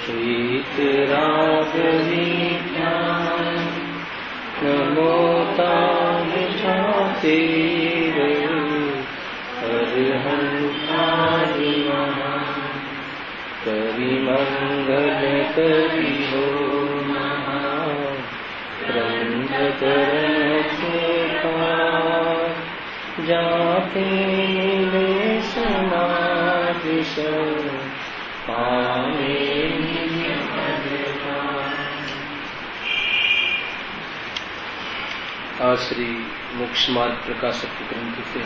वीतरागनी ध्यान नमो ताम ठाते अरहंकारी महा करि मंगल करि हो महा ब्रह्मचरण सुखार जाते मिले समाज पावे आ श्री मोक्ष मार्ग प्रकाशक ग्रंथ से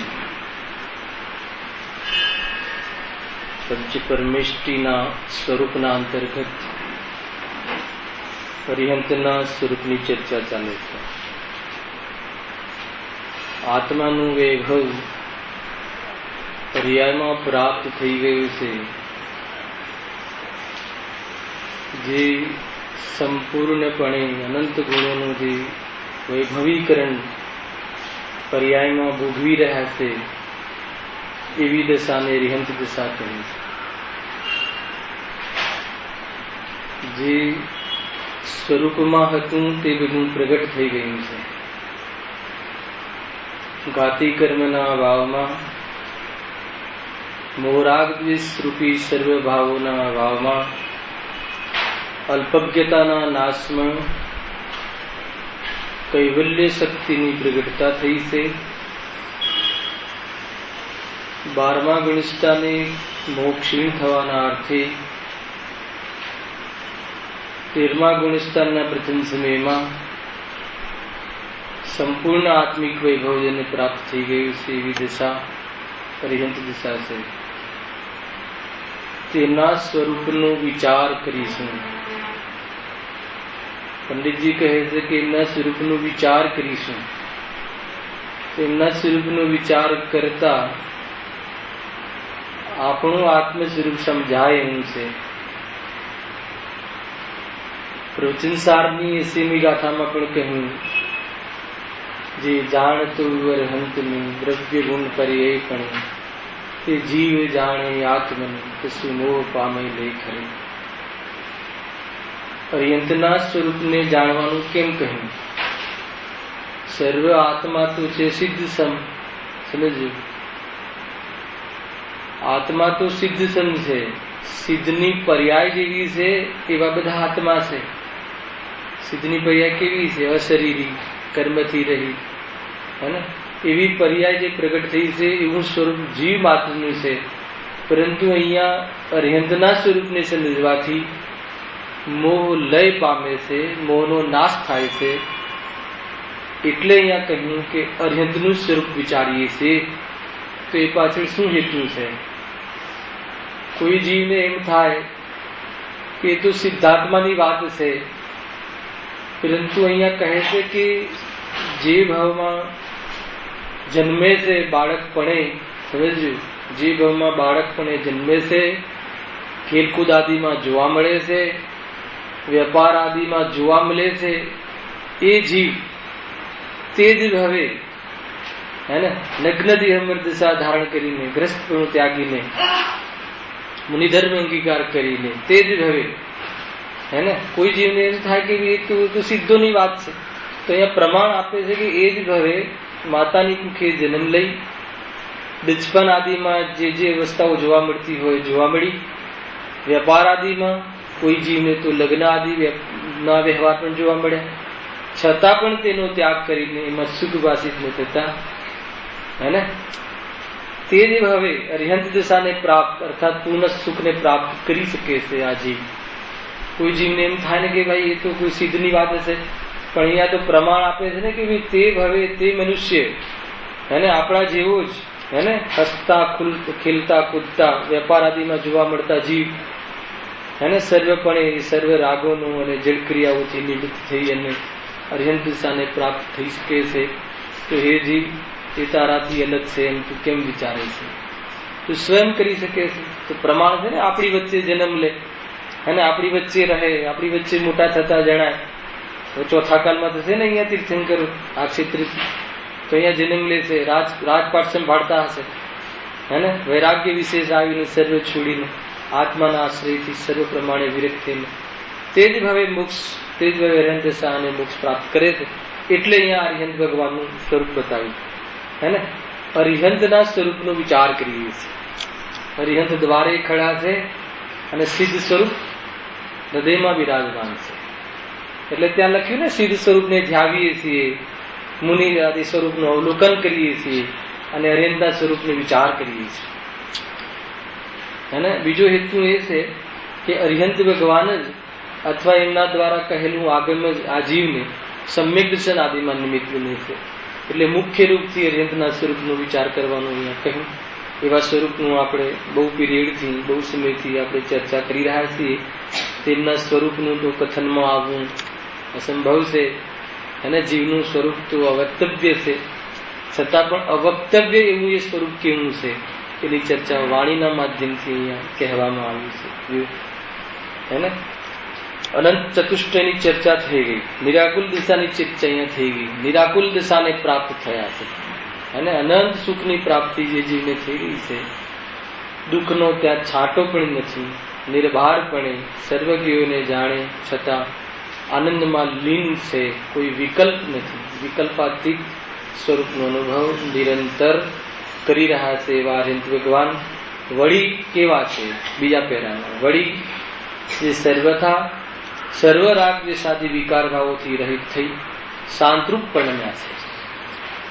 पंच परमेष्टिना स्वरूपना अंतर्गत અરિહંતના સ્વરૂપની ચર્ચા ચાલે છે. આત્માનું વૈભવ પર્યાયમાં પ્રાપ્ત થઈ ગયું છે. જે સંપૂર્ણપણે અનંત ગુણોનું જે વૈભવીકરણ પર્યાયમાં ભોગવી રહ્યા છે એવી દશાને અરિહંત દશા કહે છે. જે સ્વરૂપમાં હતું તે બધું પ્રગટ થઈ ગયું છે. ઘાતી કર્મના ભાવમાં મોરાગ દ્વેષ રૂપી સર્વ ભાવોના ભાવમાં અલ્પજ્ઞતાના નાશમાં કૈવલ્ય શક્તિની પ્રગટતા થઈ છે. 12મા ગુણસ્થાને મોક્ષીણ થવાના અર્થે 13મા ગુણસ્થાનના પ્રથમ સમયમાં સંપૂર્ણ આત્મિક વૈભવ જેને પ્રાપ્ત થઈ ગયું છે એવી દશા અરિહંત દશા છે. તેના સ્વરૂપનો વિચાર કરીશું. પંડિતજી કહે છે કે એમના સ્વરૂપનો વિચાર કરીશું. એમના સ્વરૂપનો વિચાર કરતા આપણું આત્મ સ્વરૂપ સમજાય એવું છે. પ્રવચનસારની 80મી ગાથામાં પણ કહ્યું, જે જાણતું અરહંતનું દ્રવ્ય ગુણ પર્યે પણ તે જીવ જાણે આત્મન કશું મોહ પામે લે ખરે. અરિહંતના સ્વરૂપને જાણવાનું કેમ કહ્યું? સર્વ આત્મા તો છે સિદ્ધ સમ. સમજ્યું? આત્મા તો સિદ્ધ સમ છે. સિદ્ધની પર્યાય જેવી છે એવા બધા આત્મા છે. સિદ્ધની પર્યાય કેવી છે? અશરીરી, કર્મથી રહી, હે ને? એવી પર્યાય જે પ્રગટ થઈ છે એવું સ્વરૂપ જીવ માત્રનું છે. પરંતુ અહીંયા અરિહંતના સ્વરૂપને સમજવાથી મોહ લય પામે છે, મોહનો નાશ થાય છે. એટલે અહીંયા કહ્યું કે અરિહંતનું સ્વરૂપ વિચારીએ છીએ. તો એ પાછળ શું હેતુ છે? કોઈ જીવને એમ થાય કે એ તો સિદ્ધાત્માની વાત છે, પરંતુ અહીંયા કહે છે કે જે ભાવમાં જન્મે છે બાળકપણે, સમજ્યું? જે ભાવમાં બાળકપણે જન્મે છે, ખેલકૂદ આદિમાં જોવા મળે છે, વેપાર આદિમાં જોવા મળે છે, એ જીવ તે જ ભાવે, હે ને, નગ્નથી અમર દશા ધારણ કરીને, ગ્રસ્તપણું ત્યાગીને, મુનિધર્મ અંગીકાર કરીને, તે જ ભાવે, હે ને, કોઈ જીવને એમ થાય કે એ તો સિદ્ધોની વાત છે, તો અહીંયા પ્રમાણ આપે છે કે એ જ ભાવે માતાની કુખે જન્મ લઈ બચપન આદિમાં જે જે અવસ્થાઓ જોવા મળતી હોય જોવા મળી. વેપાર આદિમાં કોઈ જીવને તો લગ્ન આદિ ના વ્યવહાર પણ જોવા મળ્યા, છતાં પણ તેનો ત્યાગ કરીને એમાં સુખ ભાષિત ન થતા, હે ને, તે જ હવે અરિહંત દશાને પ્રાપ્ત અર્થાત પૂર્ણ સુખને પ્રાપ્ત કરી શકે છે આ જીવ. કોઈ જીવને એમ થાય ને કે ભાઈ એ તો કોઈ સિદ્ધની વાત હશે, પણ અહીંયા તો પ્રમાણ આપે છે ને કે ભાઈ તે ભવે તે મનુષ્ય, હે ને, આપણા જેવો જ, હે ને, હસતા ખેલતા કૂદતા વેપાર આદિમાં જોવા મળતા જીવ, હે ને, સર્વપણે સર્વ રાગોનું અને જળક્રિયાઓથી નિવૃત્ત થઈ અને અરિહંત દશાને પ્રાપ્ત થઈ શકે છે. તો હે જીવ, એ તારાથી અલગ છે એમ તું કેમ વિચારે છે? તું સ્વયં કરી શકે છે. તો પ્રમાણ છે ને, આપણી વચ્ચે જન્મ લે અને આપણી વચ્ચે રહે, આપણી વચ્ચે મોટા થતા જણાય. ચોથા કાલમાં થશે ને અહીંયા તીર્થંકર આ ક્ષેત્રથી, તો અહીંયા જન્મ લે છે, રાજપાટ સંભાળતા હશે, હે ને, વૈરાગ્ય વિશેષ આવીને સર્વ છોડીને આત્માના આશ્રયથી સર્વ પ્રમાણે વિરક્ત થઈને તે જ ભાવે મોક્ષ, તે જ ભાવે અરિહંત દશા અને મોક્ષ પ્રાપ્ત કરે છે. એટલે અહીંયા અરિહંત ભગવાનનું સ્વરૂપ બતાવ્યું હે ને. અરિહંતના સ્વરૂપનો વિચાર કરીએ છીએ. અરિહંત દ્વારે ખડા છે અને સિદ્ધ સ્વરૂપ હૃદયમાં બિરાજમાન છે. એટલે ત્યાં લખ્યું ને, સિદ્ધ સ્વરૂપને ધ્યાવીએ છીએ, મુનિ આદિ સ્વરૂપનું અવલોકન કરીએ છીએ અને અરિહંતના સ્વરૂપનો વિચાર કરીએ છીએ. અને બીજો હેતુ એ છે કે અરિહંત ભગવાન જ અથવા એમના દ્વારા કહેલું આગમ જ આ જીવને સમ્યક દર્શન આદિમાં નિમિત્ત બને છે. એટલે મુખ્ય રૂપથી અરિહંતના સ્વરૂપનો વિચાર કરવાનું અહીંયા કહ્યું. એવા સ્વરૂપનું આપણે બહુ પીરિયડથી, બહુ સમયથી આપણે ચર્ચા કરી રહ્યા છીએ. તેમના સ્વરૂપનું તો કથનમાં આવવું અસંભવ છે અને જીવનું સ્વરૂપ તો અવક્તવ્ય છે. છતાં પણ અવક્તવ્ય એવું એ સ્વરૂપ કેવું છે એની ચર્ચા વાણીના માધ્યમથી અહીંયા કહેવામાં આવ્યું છે હે ને. અનંત ચતુષ્ટયની ચર્ચા થઈ ગઈ, નિરાકુલ દિશાની ચર્ચા અહીંયા થઈ ગઈ. નિરાકુલ દિશાને પ્રાપ્ત થયા છે અને અનંત સુખની પ્રાપ્તિ જે જીવને થઈ ગઈ છે. દુઃખનો ત્યાં છાંટો પણ નથી. નિર્ભારપણે સર્વજ્ઞોને જાણે છતાં આનંદમાં લીન છે. કોઈ વિકલ્પ નથી. વિકલ્પાતીત સ્વરૂપનો અનુભવ નિરંતર કરી રહ્યા છે એવા અરિહંત ભગવાન. વળી કેવા છે? બીજા પેરામાં વળી જે સર્વથા સર્વ રાગ દ્વેષાદી વિકાર ભાવોથી રહિત થઈ શાંતરૂપ પામ્યા છે.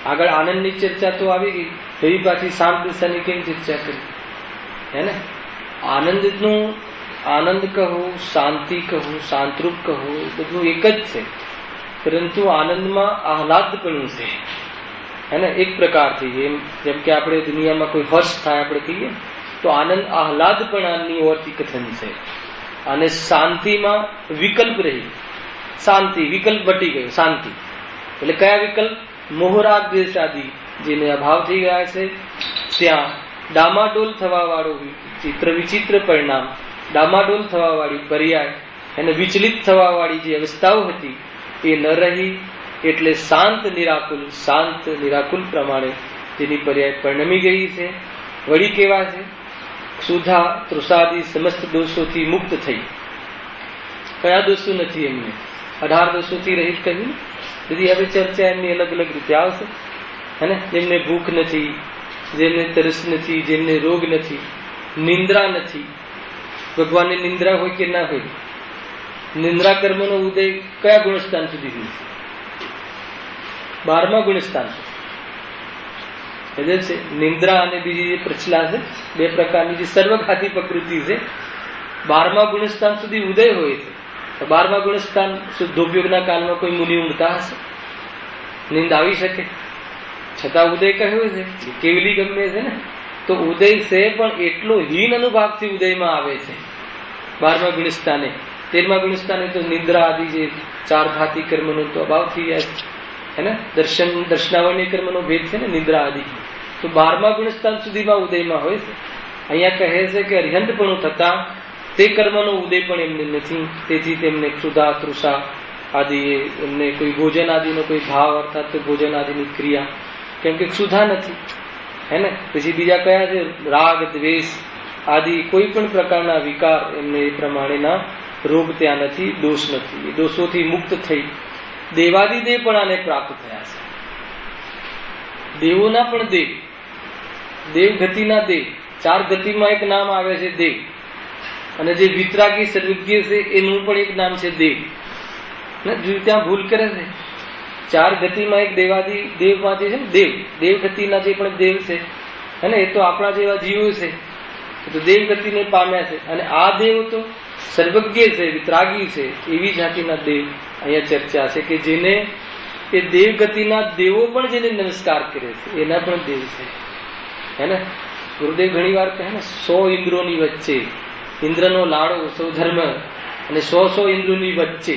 આગળ આનંદની ચર્ચા તો આવી ગઈ, ફરી પાછી શાંત દિશાની કેમ ચર્ચા કરી હે ને. આનંદનું, આનંદ કહો, શાંતિ કહો, શાંતરૂપ કહો, બધું એક જ છે. પરંતુ આનંદમાં આહલાદપણું છે હે ને. એક પ્રકારથી જેમ કે આપણે દુનિયામાં કોઈ હર્ષ થાય આપણે કહીએ તો આનંદ આહલાદપણાની ઓરથી કથન છે. અને શાંતિમાં વિકલ્પ રહી, શાંતિ વિકલ્પ બટી ગયો. શાંતિ એટલે કયા વિકલ્પ? મોહરાગ દ્વેષ આદિ જેને અભાવ થઈ ગયા છે ત્યાં ડામાડોલ થવા વાળું ચિત્ર વિચિત્ર પરિણામ, ડામાડોલ થવા વાળી પર્યાય અને વિચલિત થવા વાળી જે અવસ્થાઓ હતી એ ન રહી. એટલે શાંત નિરાકુલ પ્રમાણે તેની પર્યાય પરિણમી ગઈ છે. વળી કેવા છે? સુધા તૃષાદી સમસ્ત દોષોથી મુક્ત થઈ. કયા દોષો નથી એમને? 18 દોષોથી રહિત કહ્યું. બધી હવે ચર્ચા એમની અલગ અલગ રીતે આવશે હે. જેમને ભૂખ નથી, જેમને તરસ નથી, જેમને રોગ નથી, નિંદ્રા નથી. ભગવાનની નિંદ્રા હોય કે ના હોય? નિંદ્રા કર્મનો ઉદય કયા ગુણસ્થાન સુધી હોય? 12મા ગુણસ્થાન છે. નિંદ્રા અને બીજી જે પ્રચલા છે, બે પ્રકારની જે સર્વઘાતી પ્રકૃતિ છે, 12મા ગુણસ્થાન સુધી ઉદય હોય છે. 12મા ગુણસ્થાન શુદ્ધોપયોગના કાળમાં કોઈ મુનિ ઊંઘતા હશે? નિંદ આવી શકે? છતાં ઉદય કહ્યું છે. કેવલી ગમે છે ને તો ઉદય છે, પણ એટલો હીન અનુભાવથી ઉદયમાં આવે છે 12મા ગુણસ્થાને. 13મા ગુણસ્થાને તો નિંદ્રા આદિ જે 4 ભાતી કર્મનો તો અભાવ થઈ જાય છે ને. દર્શનાવર્ણ્ય કર્મનો ભેદ છે ને નિંદ્રા આદિ. તો 12મા ગુણસ્થાન સુધીમાં ઉદયમાં હોય છે. અહીંયા કહે છે કે અરિહંતપણું થતા તે કર્મનો ઉદય પણ એમને નથી. તેથી તેમને ક્ષુધા તૃષા આદિ, એમને કોઈ ભોજન આદિનો કોઈ ભાવ અર્થાત તો ભોજન આદિની ક્રિયા, કેમ કે ક્ષુધા નથી હે ને. પછી બીજા કયા છે? રાગ દ્વેષ આદિ કોઈ પણ પ્રકારના વિકાર, એમને એ પ્રમાણેના રોગ ત્યાં નથી, દોષ નથી. એ દોષોથી મુક્ત થઈ દેવાદિદેવ પણ આને પ્રાપ્ત થયા છે. દેવોના પણ દેવ, દેવ ગતિના દેવ. 4 ગતિમાં એક નામ આવે છે દેવ. અને જે વિતરાગી સર્વજ્ઞ છે એનું પણ એક નામ છે દેવ. ત્યાં ભૂલ કરે છે. 4 ગતિમાં એક દેવાદી દેવમાં જે છે ને દેવ, દેવ ગતિના જે પણ દેવ છે અને એ તો આપણા જેવા જીવો છે, તો દેવ ગતિને પામ્યા છે. અને આ દેવ તો સર્વજ્ઞ છે, વિતરાગી છે. એવી જાતિના દેવ અહીંયા ચર્ચા છે કે જેને એ દેવ ગતિના દેવો પણ જેને નમસ્કાર કરે છે એના પણ દેવ છે હે ને. ગુરુદેવ ઘણી વાર કહે ને 100 ઇન્દ્રોની વચ્ચે, ઇન્દ્રનો લાડો સૌ ધર્મ, અને 100 ઇન્દ્રોની વચ્ચે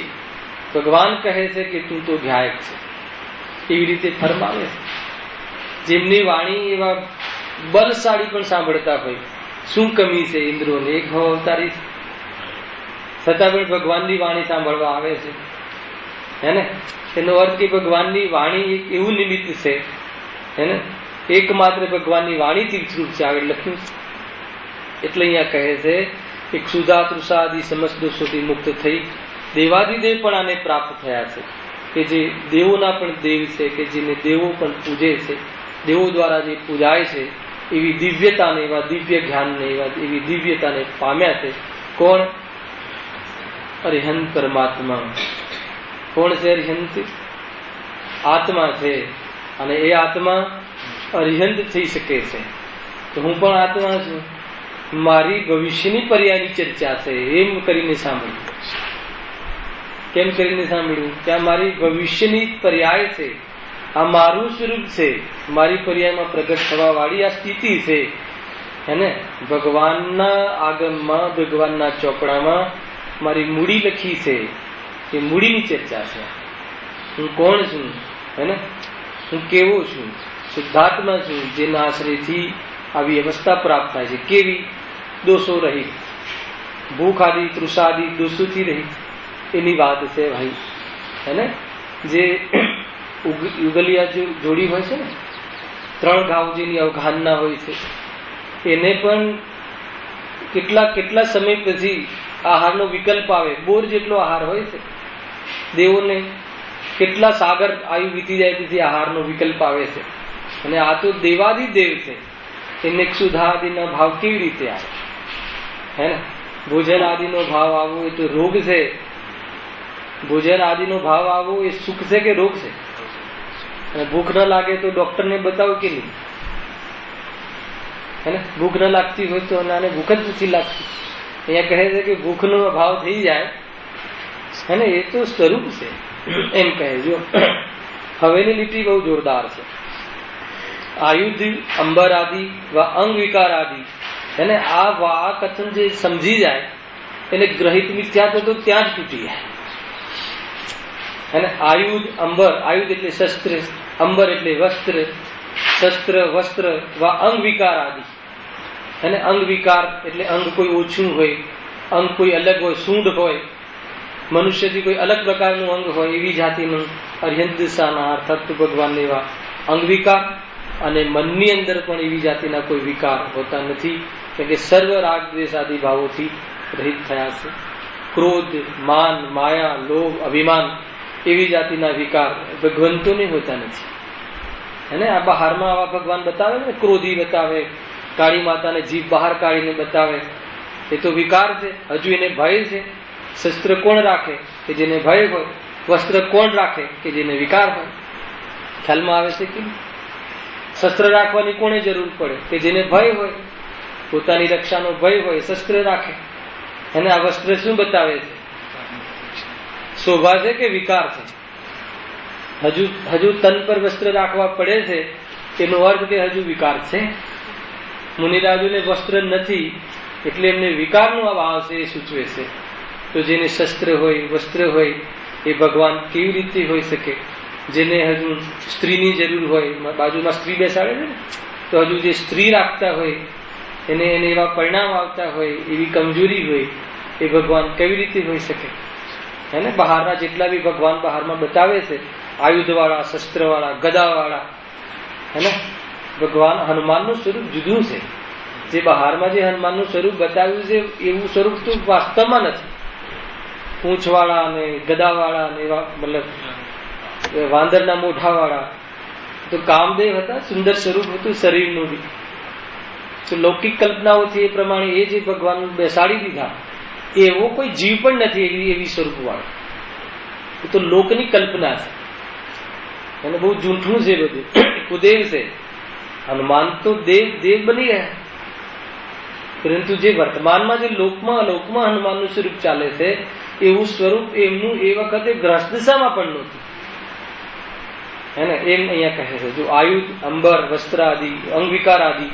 ભગવાન કહે છે કે તું તો ગાયક છે. એવી રીતે ફરમાવે છે. જેમની વાણી એવા બલશાળી પણ સાંભળતા હોય. શું કમી છે ઇન્દ્રોને? એક ભાવ અવતારી છતાં પણ ભગવાનની વાણી સાંભળવા આવે છે હે ને. એનો અર્થ કે ભગવાનની વાણી એક એવું નિમિત્ત છે હે ને. એકમાત્ર ભગવાનની વાણીથી વિસ્તૃત છે, આગળ લખ્યું છે. એટલે અહીંયા કહે છે એક સુધા તૃષા આદિ સમસ્ત દોષોથી મુક્ત થઈ દેવાદિદેવપણાને પ્રાપ્ત થયા છે, કે જે દેવોના પણ દેવ છે, કે જેને દેવો પણ પૂજે છે, દેવો દ્વારા જે પૂજાય છે, એવી દિવ્યતાને, એવા દિવ્ય જ્ઞાનને, એવી દિવ્યતાને પામ્યા છે. કોણ? અરિહંત પરમાત્મા. કોણ છે અરિહંત? આત્મા છે. અને એ આત્મા અરિહંત થઈ શકે છે. તો હું પણ આત્મા છું, મારી ભવિષ્યની પર્યાયની ચર્ચા છે એમ કરીને સાંભળ્યું. કેમ કરીને સાંભળ્યું? કે આ મારી ભવિષ્યની પર્યાય છે, આ મારું સ્વરૂપ છે, મારી પર્યાયમાં પ્રગટ થવા વાળી આ સ્થિતિ છે. હેને? ભગવાનના આગમમાં, ભગવાનના ચોપડામાં મારી મૂડી લખી છે, એ મૂડીની ચર્ચા છે. હું કોણ છું? હેને? હું કેવો છું? શુદ્ધાત્મા છું, જેના આશ્રયથી આવી અવસ્થા પ્રાપ્ત થાય છે. કેવી? દોષો રહિત, ભૂખ આદિ તૃષાદિ દોષોથી રહિત, એની વાત છે ભાઈ. હેને? જે યુગલિયા જોડી હોય છે ને, 3 ઘાવ જેની અવઘાનના હોય છે, એને પણ કેટલા સમય પછી આહારનો વિકલ્પ આવે. બોર જેટલો આહાર હોય છે દેવોને, કેટલા સાગર આયુ વીતી જાય તેથી આહારનો વિકલ્પ આવે છે. અને આ તો દેવાદિદેવ છે, એને ક્ષુધા આદિના ભાવ કેવી રીતે આવે? હે ને? ભોજન આદિનો ભાવ આવવો એ તો રોગ છે. ભોજન આદિનો ભાવ આવવો એ સુખ છે કે રોગ છે? અને ભૂખ ન લાગે તો ડોક્ટરને બતાવો કે નહીં? હે ને? ભૂખ ન લાગતી હોય તો આને ભૂખ જ નથી લાગતી. અહીંયા કહે છે કે ભૂખનો ભાવ થઈ જાય, હે ને? એ તો સ્વરૂપ છે એમ કહે. જો હવેની લીટી બહુ જોરદાર છે. આયુધ અંબર આદિ વા અંગ વિકાર આદિ, એને આ કથન જે સમજી જાય એને ગ્રહિત મિથ્યાત્વ તો ત્યાં જ તૂટી જાય. અને આયુધ અંબર, આયુધ એટલે શસ્ત્ર, અંબર એટલે વસ્ત્ર, શસ્ત્ર વસ્ત્ર વા અંગ વિકાર આદિ. અને અંગ વિકાર એટલે અંગ કોઈ ઓછું હોય, અંગ કોઈ અલગ હોય, સૂંઢ હોય, મનુષ્યથી કોઈ અલગ પ્રકારનું અંગ હોય, એવી જાતિનું અરિહંત દિશાના અર્થાત ભગવાન એવા અંગ વિકાર. અને મનની અંદર પણ એવી જાતિના કોઈ વિકાર હોતા નથી, કે સર્વ રાગ દ્વેષ આદિ ભાવોથી રહિત થયા છે. ક્રોધ, માન, માયા, લોભ, અભિમાન એવી જાતિના વિકાર ભગવંતોને હોતા નથી. હે ને? આ બહારમાં આવા ભગવાન બતાવે ને, ક્રોધી બતાવે, કાળી માતાને જીભ બહાર કાઢીને બતાવે, એ તો વિકાર છે. હજુ એને ભય છે. શસ્ત્ર કોણ રાખે? કે જેને ભય હોય. વસ્ત્ર કોણ રાખે? કે જેને વિકાર હોય. ખ્યાલમાં આવે છે કે શસ્ત્ર રાખવાની કોને જરૂર પડે? કે જેને ભય હોય, પોતાની રક્ષાનો ભય હોય, શસ્ત્ર રાખે. અને આ વસ્ત્ર શું બતાવે છે? શોભા છે કે વિકાર છે? હજુ તન પર વસ્ત્ર રાખવા પડે છે, એનો અર્થ કે હજુ વિકાર છે. મુનિરાજુને વસ્ત્ર નથી એટલે એમને વિકારનો અભાવ છે એ સૂચવે છે. તો જેને શસ્ત્ર હોય, વસ્ત્ર હોય, એ ભગવાન કેવી રીતે હોઈ શકે? જેને હજુ સ્ત્રીની જરૂર હોય, બાજુમાં સ્ત્રી બેસાડે છે ને, તો હજુ જે સ્ત્રી રાખતા હોય, એને એવા પરિણામ આવતા હોય, એવી કમજોરી હોય, એ ભગવાન કેવી રીતે હોઈ શકે? હે ને? બહારના જેટલા બી ભગવાન બહારમાં બતાવે છે, આયુધવાળા, શસ્ત્રવાળા, ગદાવાળા, હે ને? ભગવાન હનુમાનનું સ્વરૂપ જુદું છે. જે બહારમાં જે હનુમાનનું સ્વરૂપ બતાવ્યું છે એવું સ્વરૂપ તો વાસ્તવમાં નથી. પૂંછવાળા અને ગદાવાળા ને એવા, મતલબ વાંદરના મોઢાવાળા તો કામદેવ હતા. સુંદર સ્વરૂપ હતું શરીરનું બી. તો લૌકિક કલ્પનાઓથી એ પ્રમાણે એ જે ભગવાન બેસાડી દીધા, એવો કોઈ જીવ પણ નથી એવી સ્વરૂપવાળો. એ તો લોકની કલ્પના છે અને બહુ જૂઠું છે બધું. કુદેવ છે. હનુમાન તો દેવ બની રહ્યા, પરંતુ જે વર્તમાનમાં જે લોકમાં હનુમાનનું સ્વરૂપ ચાલે છે, એવું સ્વરૂપ એમનું એ વખતે ગ્રસ્ત દિશામાં પણ નહોતું. હે ને? એમ અહીંયા કહે છે. જો આયુધ, અંબર, વસ્ત્ર આદિ, અંગવિકાર આદિ,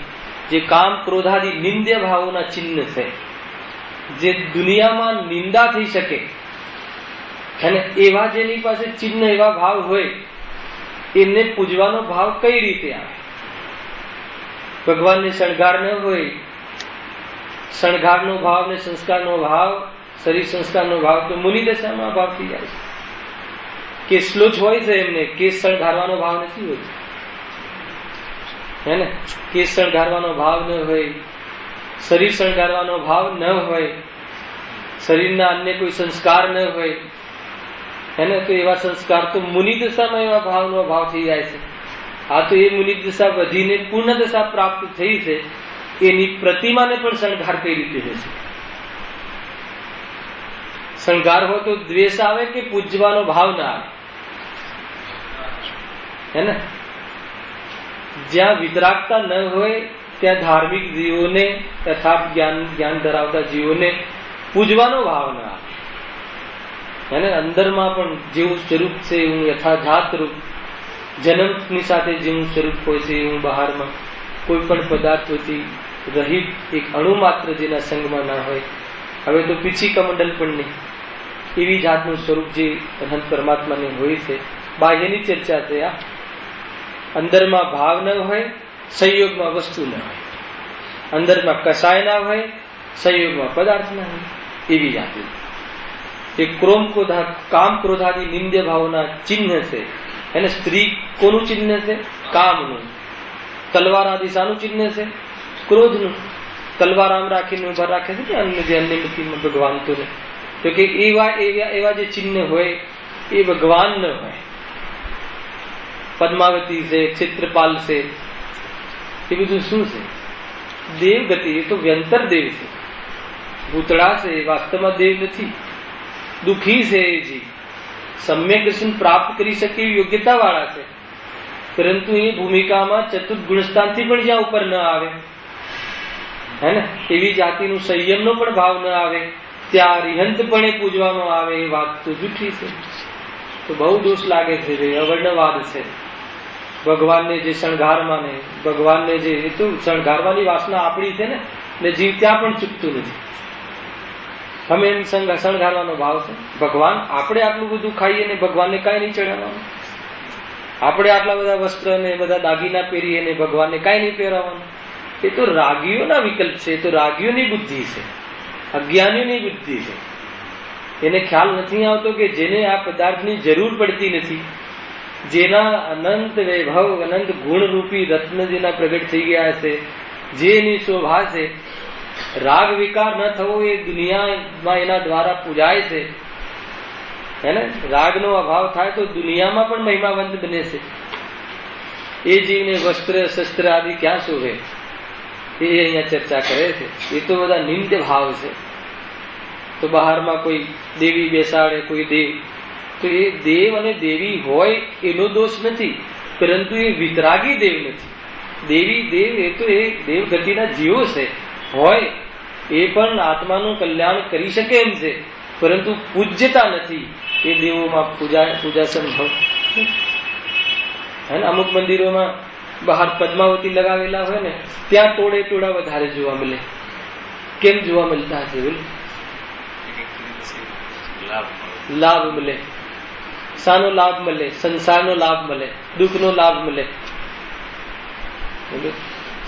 જે કામ, ક્રોધ આદિ નિંદ્ય ભાવોના ચિહ્ન છે, જે દુનિયામાં નિંદા થઈ શકે, અને એવા જેની પાસે ચિહ્ન, એવા ભાવ હોય, એમને પૂજવાનો ભાવ કઈ રીતે આવે? ભગવાનને શણગાર ન હોય, શણગારનો ભાવ ને સંસ્કારનો ભાવ, શરીર સંસ્કારનો ભાવ તો મુનિ દશામાં ભાવ થઈ જાય છે. કેસલો જ હોય છે એમને, કેસ શણગારવાનો ભાવ નથી હોતો. હે ને? કેસ શણગારવાનો ભાવ ન હોય, શરીર શણગારવાનો ભાવ ન હોય, શરીરના અન્ય કોઈ સંસ્કાર ન હોય, એને તો એવા સંસ્કાર તો મુનિ દશામાં એવા ભાવનો અભાવ થઈ જાય છે. આ તો એ મુનિ દશા વધીને પૂર્ણ દશા પ્રાપ્ત થઈ છે, એની પ્રતિમાને પણ શણગાર કઈ રીતે હશે? શણગાર હોય તો દ્વેષ આવે કે પૂજવાનો ભાવ ના આવે? હે ને? જ્યાં વિતરાગતા ન હોય ત્યાં ધાર્મિક જીવોને, યથાર્થ જ્ઞાન ધરાવતા જીવોને પૂજવાનો ભાવ ના આવે. એને અંદરમાં પણ જેવું સ્વરૂપ છે એવું યથાજાત રૂપ, જન્મની સાથે જેવું સ્વરૂપ હોય છે એવું બહારમાં કોઈ પણ પદાર્થોથી રહિત એક અણુ માત્ર જેના સંગમાં ના હોય. હવે તો પીછી કમંડલ પણ નહીં, એવી જાતનું સ્વરૂપ જે અનંત પરમાત્માને હોય છે. બાહ્યની ચર્ચા છે આ. અંદરમાં ભાવ ન હોય, સંયોગમાં વસ્તુ ના હોય, અંદરમાં કસાય ના હોય, સંયોગમાં પદાર્થ ના હોય, એવી જાતની એ કામ ક્રોધાદી નિંદ્ય ભાવના ચિહ્ન છે. એને સ્ત્રી કોનું ચિહ્ન છે? કામનું. તલવાર આદિ શાનું ચિહ્ન છે? ક્રોધનું. તલવાર આમ રાખીને ઉભા રાખે છે કે અન્ય જે અન્યમતીમાં ભગવાન તો ને, તો કે એવા જે ચિહ્ન હોય એ ભગવાન ન હોય. પદ્માવતી છે, ક્ષેત્રપાલ છે, એ બધું શું છે? દેવ ગતિ. એ તો વ્યંતર દેવ છે. ભૂતળા છે, વાસ્તવમાં દેવ નથી. દુઃખી છે એ જીવ, સમ્યક દર્શન પ્રાપ્ત કરી શકે એવી યોગ્યતા વાળા છે, પરંતુ એ ભૂમિકામાં ચતુર્થ ગુણસ્થાનથી પણ જ્યાં ઉપર ન આવે, હે ને, એવી જાતિનું સંયમનો પણ ભાવ ન આવે, ત્યાં રિહંતપણે પૂજવામાં આવે, એ વાત તો જૂઠી છે. તો બહુ દોષ લાગે છે ભાઈ, અવર્ણવાદ છે. ભગવાનને જે શણગારમાં ને ભગવાનને જે, એ તો શણગારવાની વાસના આપણી છે ને, એટલે જીવ ત્યાં પણ ચૂકતું નથી. અમે એમ શણગારવાનો ભાવ છે. ભગવાન, આપણે આટલું બધું ખાઈએ ને ભગવાનને કાંઈ નહીં ચડાવવાનું. આપણે આટલા બધા વસ્ત્ર ને બધા દાગીના પહેરીએ ને ભગવાનને કાંઈ નહીં પહેરાવવાનું. એ તો રાગીઓના વિકલ્પ છે, એ તો રાગીઓની બુદ્ધિ છે, અજ્ઞાનીઓની બુદ્ધિ છે. એને ખ્યાલ નથી આવતો કે જેને આ પદાર્થની જરૂર પડતી નથી, જેના અનંત વૈભવ, અનંત ગુણરૂપી રત્ન જેના પ્રગટ થઈ ગયા છે, જે એની શોભા છે, રાગ વિકાર ન થવો એ દુનિયામાં એના દ્વારા પૂજાય છે. હે ને? રાગનો અભાવ થાય તો દુનિયામાં પણ મહિમાવંત બને છે. એ જીવને વસ્ત્ર શસ્ત્ર આદિ ક્યાં શોભે, એ અહીંયા ચર્ચા કરે છે. એ તો બધા નિંદ્ય ભાવ છે. તો બહારમાં કોઈ દેવી બેસાડે, કોઈ દેવ, તો એ દેવ અને દેવી હોય એનો દોષ નથી, પરંતુ એ વિતરાગી દેવ નથી. દેવી દેવ એ તો એ દેવ ગતિના જીવો છે, હોય એ પણ આત્માનું કલ્યાણ કરી શકે એમ છે, પરંતુ પૂજ્યતા નથી. એ દેવોમાં પૂજા સંભવ. હે ને? અમુક મંદિરોમાં બહાર પદ્માવતી લગાવેલા હોય ને, ત્યાં ટોળે ટોળા વધારે જોવા મળે. કેમ જોવા મળતા હશે? લાભ મળે. શાનો લાભ મળે? સંસારનો લાભ મળે, દુઃખનો લાભ મળે.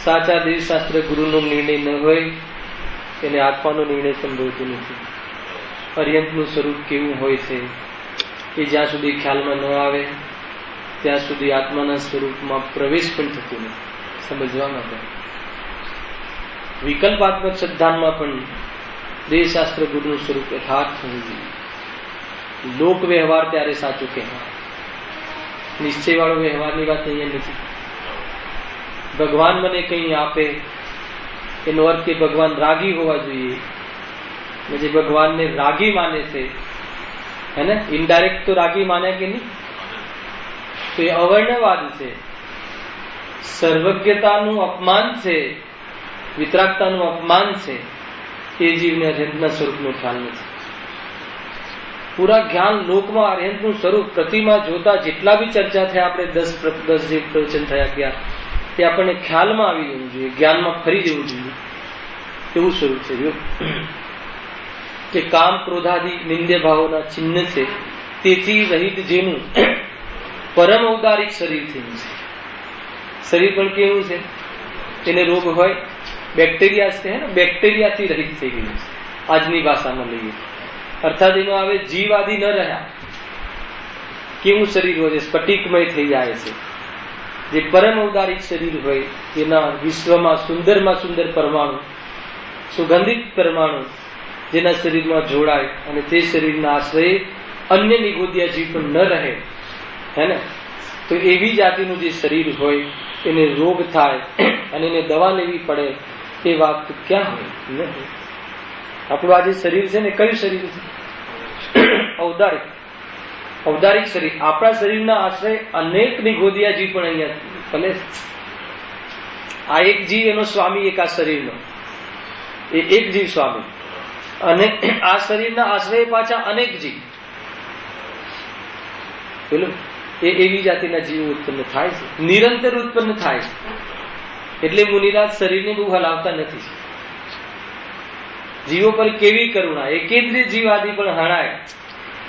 સાચા દેવશાસ્ત્ર ગુરુનો નિર્ણય ન હોય એને આત્માનો નિર્ણય સંભવતો નથી. અર્યંતનું સ્વરૂપ કેવું હોય છે એ જ્યાં સુધી ખ્યાલમાં ન આવે ત્યાં સુધી આત્માના સ્વરૂપમાં પ્રવેશ પણ થતો નથી. સમજવા માટે વિકલ્પાત્મક સિદ્ધાંતમાં પણ દેવશાસ્ત્ર ગુરુનું સ્વરૂપ યથાર્થ થવું જોઈએ. લોક વ્યવહાર ત્યારે સાચું કહેવાય. નિશ્ચય વાળો વ્યવહારની વાત અહીંયા નથી. ભગવાન મને કંઈ આપે એનો અર્થ કે ભગવાન રાગી હોવા જોઈએ. જે ભગવાનને રાગી માને છે, હે ને, ઇનડાયરેક્ટ તો રાગી માન્યા કે નહીં, તો એ અવર્ણવાદ છે, સર્વજ્ઞતાનું અપમાન છે, વિતરાગતાનું અપમાન છે. એ જીવને અર્યંતના સ્વરૂપનો ખ્યાલ નથી. પૂરા જ્ઞાન લોકમાં અર્યંતનું સ્વરૂપ પ્રતિમા જોતા જેટલા બી ચર્ચા થયા, આપણે 10 જે પ્રવચન થયા ગયા, એ આપણને ખ્યાલમાં આવી જવું જોઈએ, જ્ઞાનમાં ફરી જવું જોઈએ. એવું સ્વરૂપ છે કે કામ ક્રોધાદી નિંદ્ય ભાવોના ચિહ્ન છે. તેથી રહિત જેનું પરમ ઔદારિક શરીર થયું છે. શરીર પણ કેવું છે? એને રોગ હોય, બેક્ટેરિયા છે, ને બેક્ટેરિયાથી રહિત થઈ ગયું છે. આજની ભાષામાં લઈએ અર્થાત એનો આવે જીવ આદિ ન રહ્યા. કેવું શરીર હોય? સ્ફટિકમય થઈ જાય છે. જે પરમ ઔદારિક શરીર હોય એના વિશ્વમાં સુંદરમાં સુંદર પરમાણુ સુગંધિત પરમાણુ જેના શરીરમાં જોડાય અને તે શરીરના આશ્રય અન્ય નિગોદિયા જીવ પણ ન રહે, હે ને, તો એવી જાતિનું જે શરીર હોય એને રોગ થાય અને એને દવા લેવી પડે એ વાત ક્યાં હોય? નહીં. આપણું આ જે શરીર છે ને, કયું શરીર છે? ઔદારિક. ઔદારિક શરીર. આપણા શરીરના આશ્રય અનેક નિગોદિયા જીવ પણ અહીંયા ભલે. આ એક જીવ એનો સ્વામી, એક આ શરીરનો, એ એક જીવ સ્વામી, અને આ શરીરના આશ્રય પાછા અનેક જીવ. પેલું એવી જાતિના જીવો ઉત્પન્ન થાય છે, નિરંતર ઉત્પન્ન થાય છે. એટલે મુનિરાજ શરીરને બહુ હલાવતા નથી. જીવો પર કેવી કરુણા! એકેન્દ્રિય જીવ આદિ પણ હણાય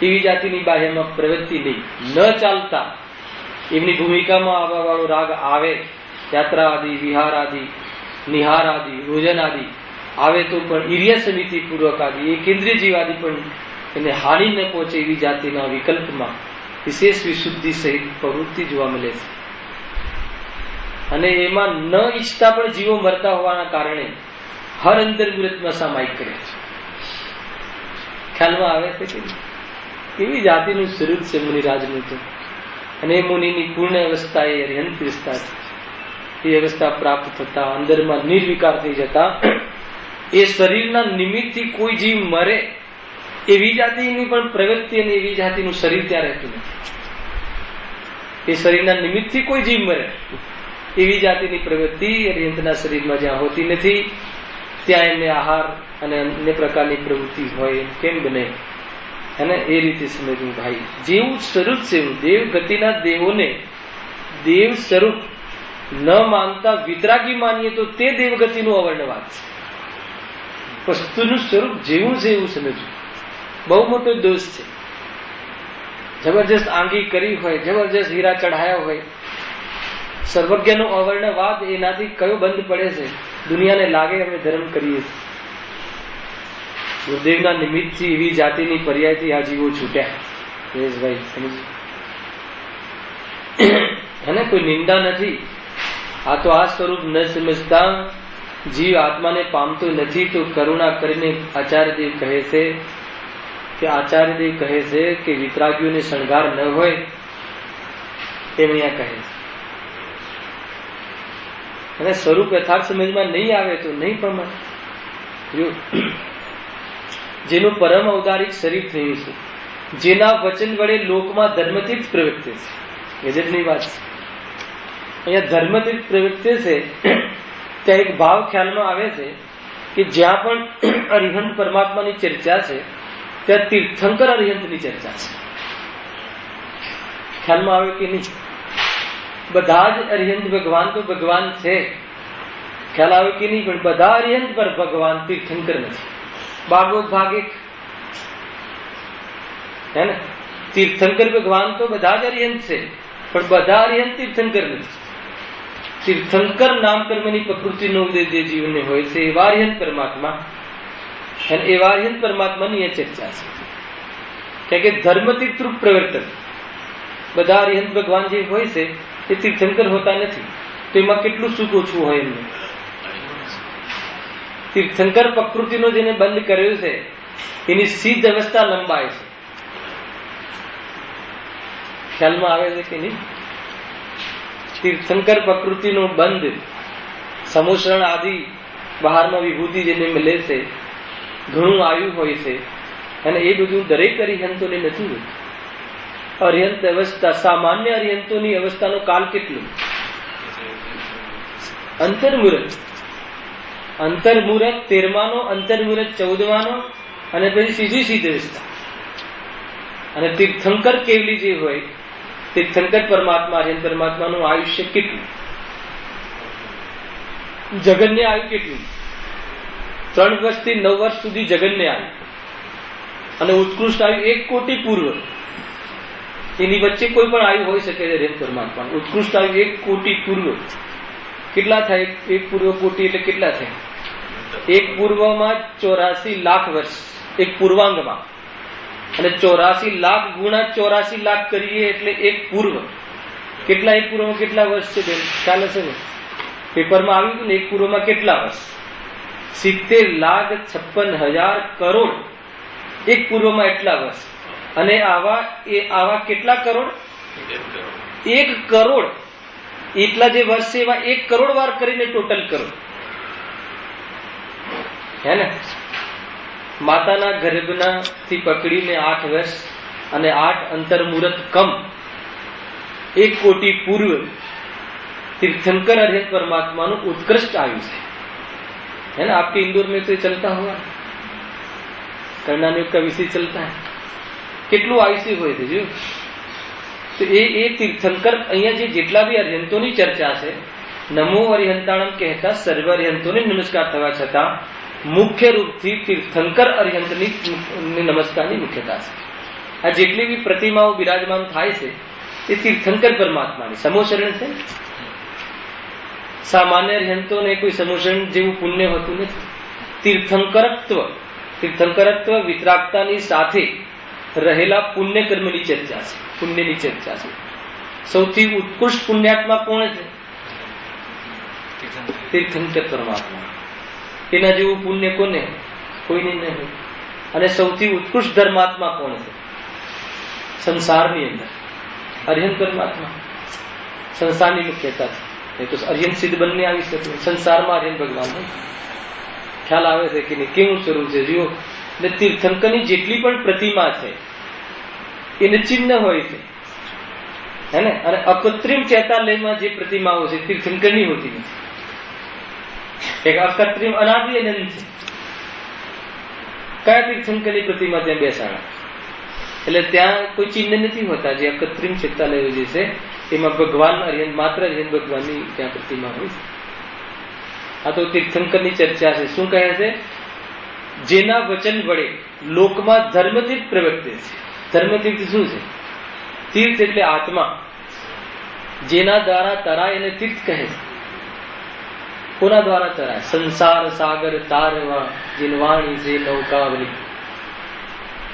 એવી જાતિની બાહ્યમાં પ્રવૃત્તિ નહીં, ન ચાલતા એમની ભૂમિકામાં આવવા વાળો રાગ આવે, યાત્રા આદિ, વિહાર આદિ, નિહાર આદિ, ભોજન આદિ આવે તો પણ ઈર્ય સમિતિ પૂર્વક આદિ એકેન્દ્રિય જીવ આદિ પણ એને હાનિ ન પહોંચે એવી જાતિના વિકલ્પમાં વિશેષ વિશુદ્ધિ સહિત પ્રવૃત્તિ જોવા મળે છે. અને એમાં ન ઈચ્છતા પણ જીવો મરતા હોવાના કારણે હર અંતર મુહૂર્તમાં સામાયિક કરે છે. ખ્યાલમાં આવે છે કે કેવી જાતિનું સ્વરૂપ છે મુનિરાજનું તો. અને એ મુનિની પૂર્ણ અવસ્થા એ અરિહંત વિસ્તાર છે. એ અવસ્થા પ્રાપ્ત થતા અંદરમાં નિર્વિકાર થઈ જતા એ શરીરના નિમિત્તથી કોઈ જીવ મરે એવી જાતિની પણ પ્રવૃત્તિ અને એવી જાતિનું શરીર ત્યાં રહેતું નથી. એ શરીરના નિમિત્તથી કોઈ જીવ મરે એવી જાતિની પ્રવૃત્તિ અરિહંતના શરીરમાં જ્યાં હોતી નથી, ત્યાં એમને આહાર અને અન્ય પ્રકારની પ્રવૃત્તિ હોય કેમ બને? અને એ રીતે સમજવું ભાઈ. જેવું સ્વરૂપ છે એવું દેવ ગતિના દેવોને દેવ સ્વરૂપ ન માનતા વિતરાગી માનીએ તો તે દેવગતિનું અવર્ણવાદ છે. વસ્તુનું સ્વરૂપ જેવું છે એવું સમજવું બહુ મોટો દોષ છે. જબરજસ્ત આંગી કરી હોય, જબરજસ્ત હીરા ચઢાયા હોય, સર્વજ્ઞનો અવર્ણવાદ, એનાથી કયો બંધ પડે છે? દુનિયાને લાગે અમે ધર્મ કરીએ છીએ. ગુરુદેવના નિમિત્તથી એવી જાતિની પર્યાયથી આ જીવો છૂટ્યા. ભાઈ સમજ, અને કોઈ નિંદા નથી. આ તો આ સ્વરૂપ ન સમજતા જીવ આત્માને પામતો નથી. તો કરુણા કરીને આચાર્યદેવ કહે છે કે વિતરાગીઓને શણગાર ન હોય એમ અહીંયા કહે છે. અને સ્વરૂપ યથાર્થ સમજમાં નહીં આવે તો નહીં પ્રમાણ. જેનું પરમ ઔદારિક શરીર થયું છે, જેના વચન વડે લોકમાં ધર્મથી જ પ્રવર્તે છે. ગજબની વાત છે. અહીંયા ધર્મથી જ પ્રવર્તે છે. ત્યાં એક ભાવ ખ્યાલમાં આવે છે કે જ્યાં પણ અરિહંત પરમાત્માની ચર્ચા છે ત્યાં તીર્થંકર અરિહંતની ચર્ચા છે. ખ્યાલમાં આવે કે નહીં? બધા જ અરિહંત ભગવાન તો ભગવાન છે, ખ્યાલ આવે કે નહીં? પણ બધા અરિહંત પર ભગવાન તીર્થંકર નથી. બાગો ભાગે હે ને, તીર્થંકર ભગવાન તો બધા જ અરિહંત છે, પણ બધા અરિહંત તીર્થંકર નથી. તીર્થંકર નામ કર્મની પ્રકૃતિનો ઉદય જે જીવનને હોય છે એવા અરિહંત પરમાત્મા, અને એવા અરિહંત પરમાત્માની એ ચર્ચા છે. કે ધર્મતીર્થ પ્રવર્તન બધા અરિહંત ભગવાન જે હોય છે એ તીર્થંકર હોતા નથી. તો એમાં કેટલું સુખ ઓછું હોય એમને. તીર્થંકર પ્રકૃતિનો જેને બંધ કર્યો છે એની સિદ્ધ અવસ્થા લંબાય છે. ખ્યાલમાં આવે છે કે નહીં? તીર્થંકર પ્રકૃતિનો બંધ, સમોષણ આદિ બહારમાં વિભૂતિ જેને મળે છે, ઘણું આવ્યું હોય છે, અને એ બધું દરેક અરિહંતોને નથી હોતું. અરિહંત અવસ્થા, સામાન્ય અરિહંતોની અવસ્થાનો કાલ કેટલો? અંતર્મુહૂર્ત, અંતર્મુહૂર્ત 13માનો, અંતર્મુહૂર્ત 14માનો, અને પછી સીધી સિદ્ધ અવસ્થા. અને તીર્થંકર કેવલી જે હોય, તીર્થંકર પરમાત્મા, અરિહંત પરમાત્માનું આયુષ્ય કેટલું? જગનને આવ્યું કેટલું? 3 વર્ષથી 9 વર્ષ સુધી જગનને આવ્યું, અને ઉત્કૃષ્ટ આવ્યું 1 કોટી પૂર્વ. એની વચ્ચે કોઈ પણ આવ્યું હોઈ શકે છે અરિહંત પરમાત્મા. ઉત્કૃષ્ટ આવ્યું 1 કોટી પૂર્વ. કેટલા થાય? 1 પૂર્વ કોટી એટલે કેટલા થાય? 1 પૂર્વમાં 84 લાખ વર્ષ, 1 પૂર્વાંગમાં. અને 84 લાખ ગુણા 84 લાખ કરીએ એટલે 1 પૂર્વ. કેટલા 1 પૂર્વમાં કેટલા વર્ષ છે બેન? ખ્યાલ હશે ને? પેપરમાં આવ્યું હતું ને 1 પૂર્વમાં કેટલા વર્ષ? 70,56,000 કરોડ એક પૂર્વમાં એટલા વર્ષ, અને આવા કેટલા કરોડ? 1 કરોડ. એટલા જે વર્ષ છે એવા 1 કરોડ વાર કરીને ટોટલ કરો, હે ને? માતાના ગર્ભના થી પકડીને 8 વર્ષ અને 8 અંતર મુહૂર્ત કમ 1 कोटि पूर्व तीर्थंकर अर्हंत परमात्मा નું उत्कृष्ट आयुष है ना। आपके इंदौर में तो चलता होगा, कर्णानुग का विषय चलता है, કેટલું આયુષ્ય હોય છે જો। તો એ તીર્થંકર અહીંયા જે જેટલા બી અર્હંતોની ચર્ચા છે, નમો અર્હંતાણમ કહેતા સર્વ અર્હંતોને નમસ્કાર થવા છતાં મુખ્ય રૂપથી તીર્થંકર અર્હંતની નમસ્કારની મુખ્યતા છે। આ જેટલી બી પ્રતિમાઓ બિરાજમાન થાય છે એ તીર્થંકર પરમાત્માની સમોશરણ છે। સામાન્ય અર્હંતોને કોઈ સમોશરણ જેવું પુણ્ય હોતું નથી। તીર્થંકરત્વ વિતરાગતાની સાથે રહેલા પુણ્ય કર્મની ચર્ચા છે, પુણ્યની ચર્ચા છે। સૌથી ઉત્કૃષ્ટ પુણ્યાત્મા કોણ છે? તીર્થંકર પરમાત્મા। એના જેવું પુણ્ય કોને? કોઈને નહીં હોય। અને સૌથી ઉત્કૃષ્ટ ધર્માત્મા કોણ છે સંસારની અંદર? અર્હંત પરમાત્મા। સંસારની મુખ્યતા છે, તો અર્હંત સિદ્ધ બંને આવી શકે। સંસારમાં અર્હંત ભગવાન ખ્યાલ આવે છે કે નહીં? કેવું સ્વરૂપ છે જુઓ। એટલે તીર્થંકરની જેટલી પણ પ્રતિમા છે એને ચિહ્ન હોય છે, હે ને? અને અકૃત્રિમ ચેતાલયમાં જે પ્રતિમાઓ છે તીર્થંકરની હોતી નથી। એક અકૃત્રિમ અનાદિ અનંત છે। કયા તીર્થંકરની પ્રતિમા ત્યાં બેસાડા? એટલે ત્યાં કોઈ ચિહ્ન નથી હોતા। જે અકૃત્રિમ ચેતાલયો જે છે એમાં ભગવાન અર્હંત, માત્ર અર્હંત ભગવાનની ત્યાં પ્રતિમા હોય છે। આ તો તીર્થંકરની ચર્ચા છે। શું કહે છે? જેના વચન વડે લોકમાં ધર્મતીર્થ પ્રવર્તે છે। ધર્મતીર્થ શું છે? તીર્થ એટલે આત્મા। જેના દ્વારા તરાય એને તીર્થ કહે છે। કોના દ્વારા તરાય? સંસાર સાગર તારવા જીનવાણી છે નૌકાવલી,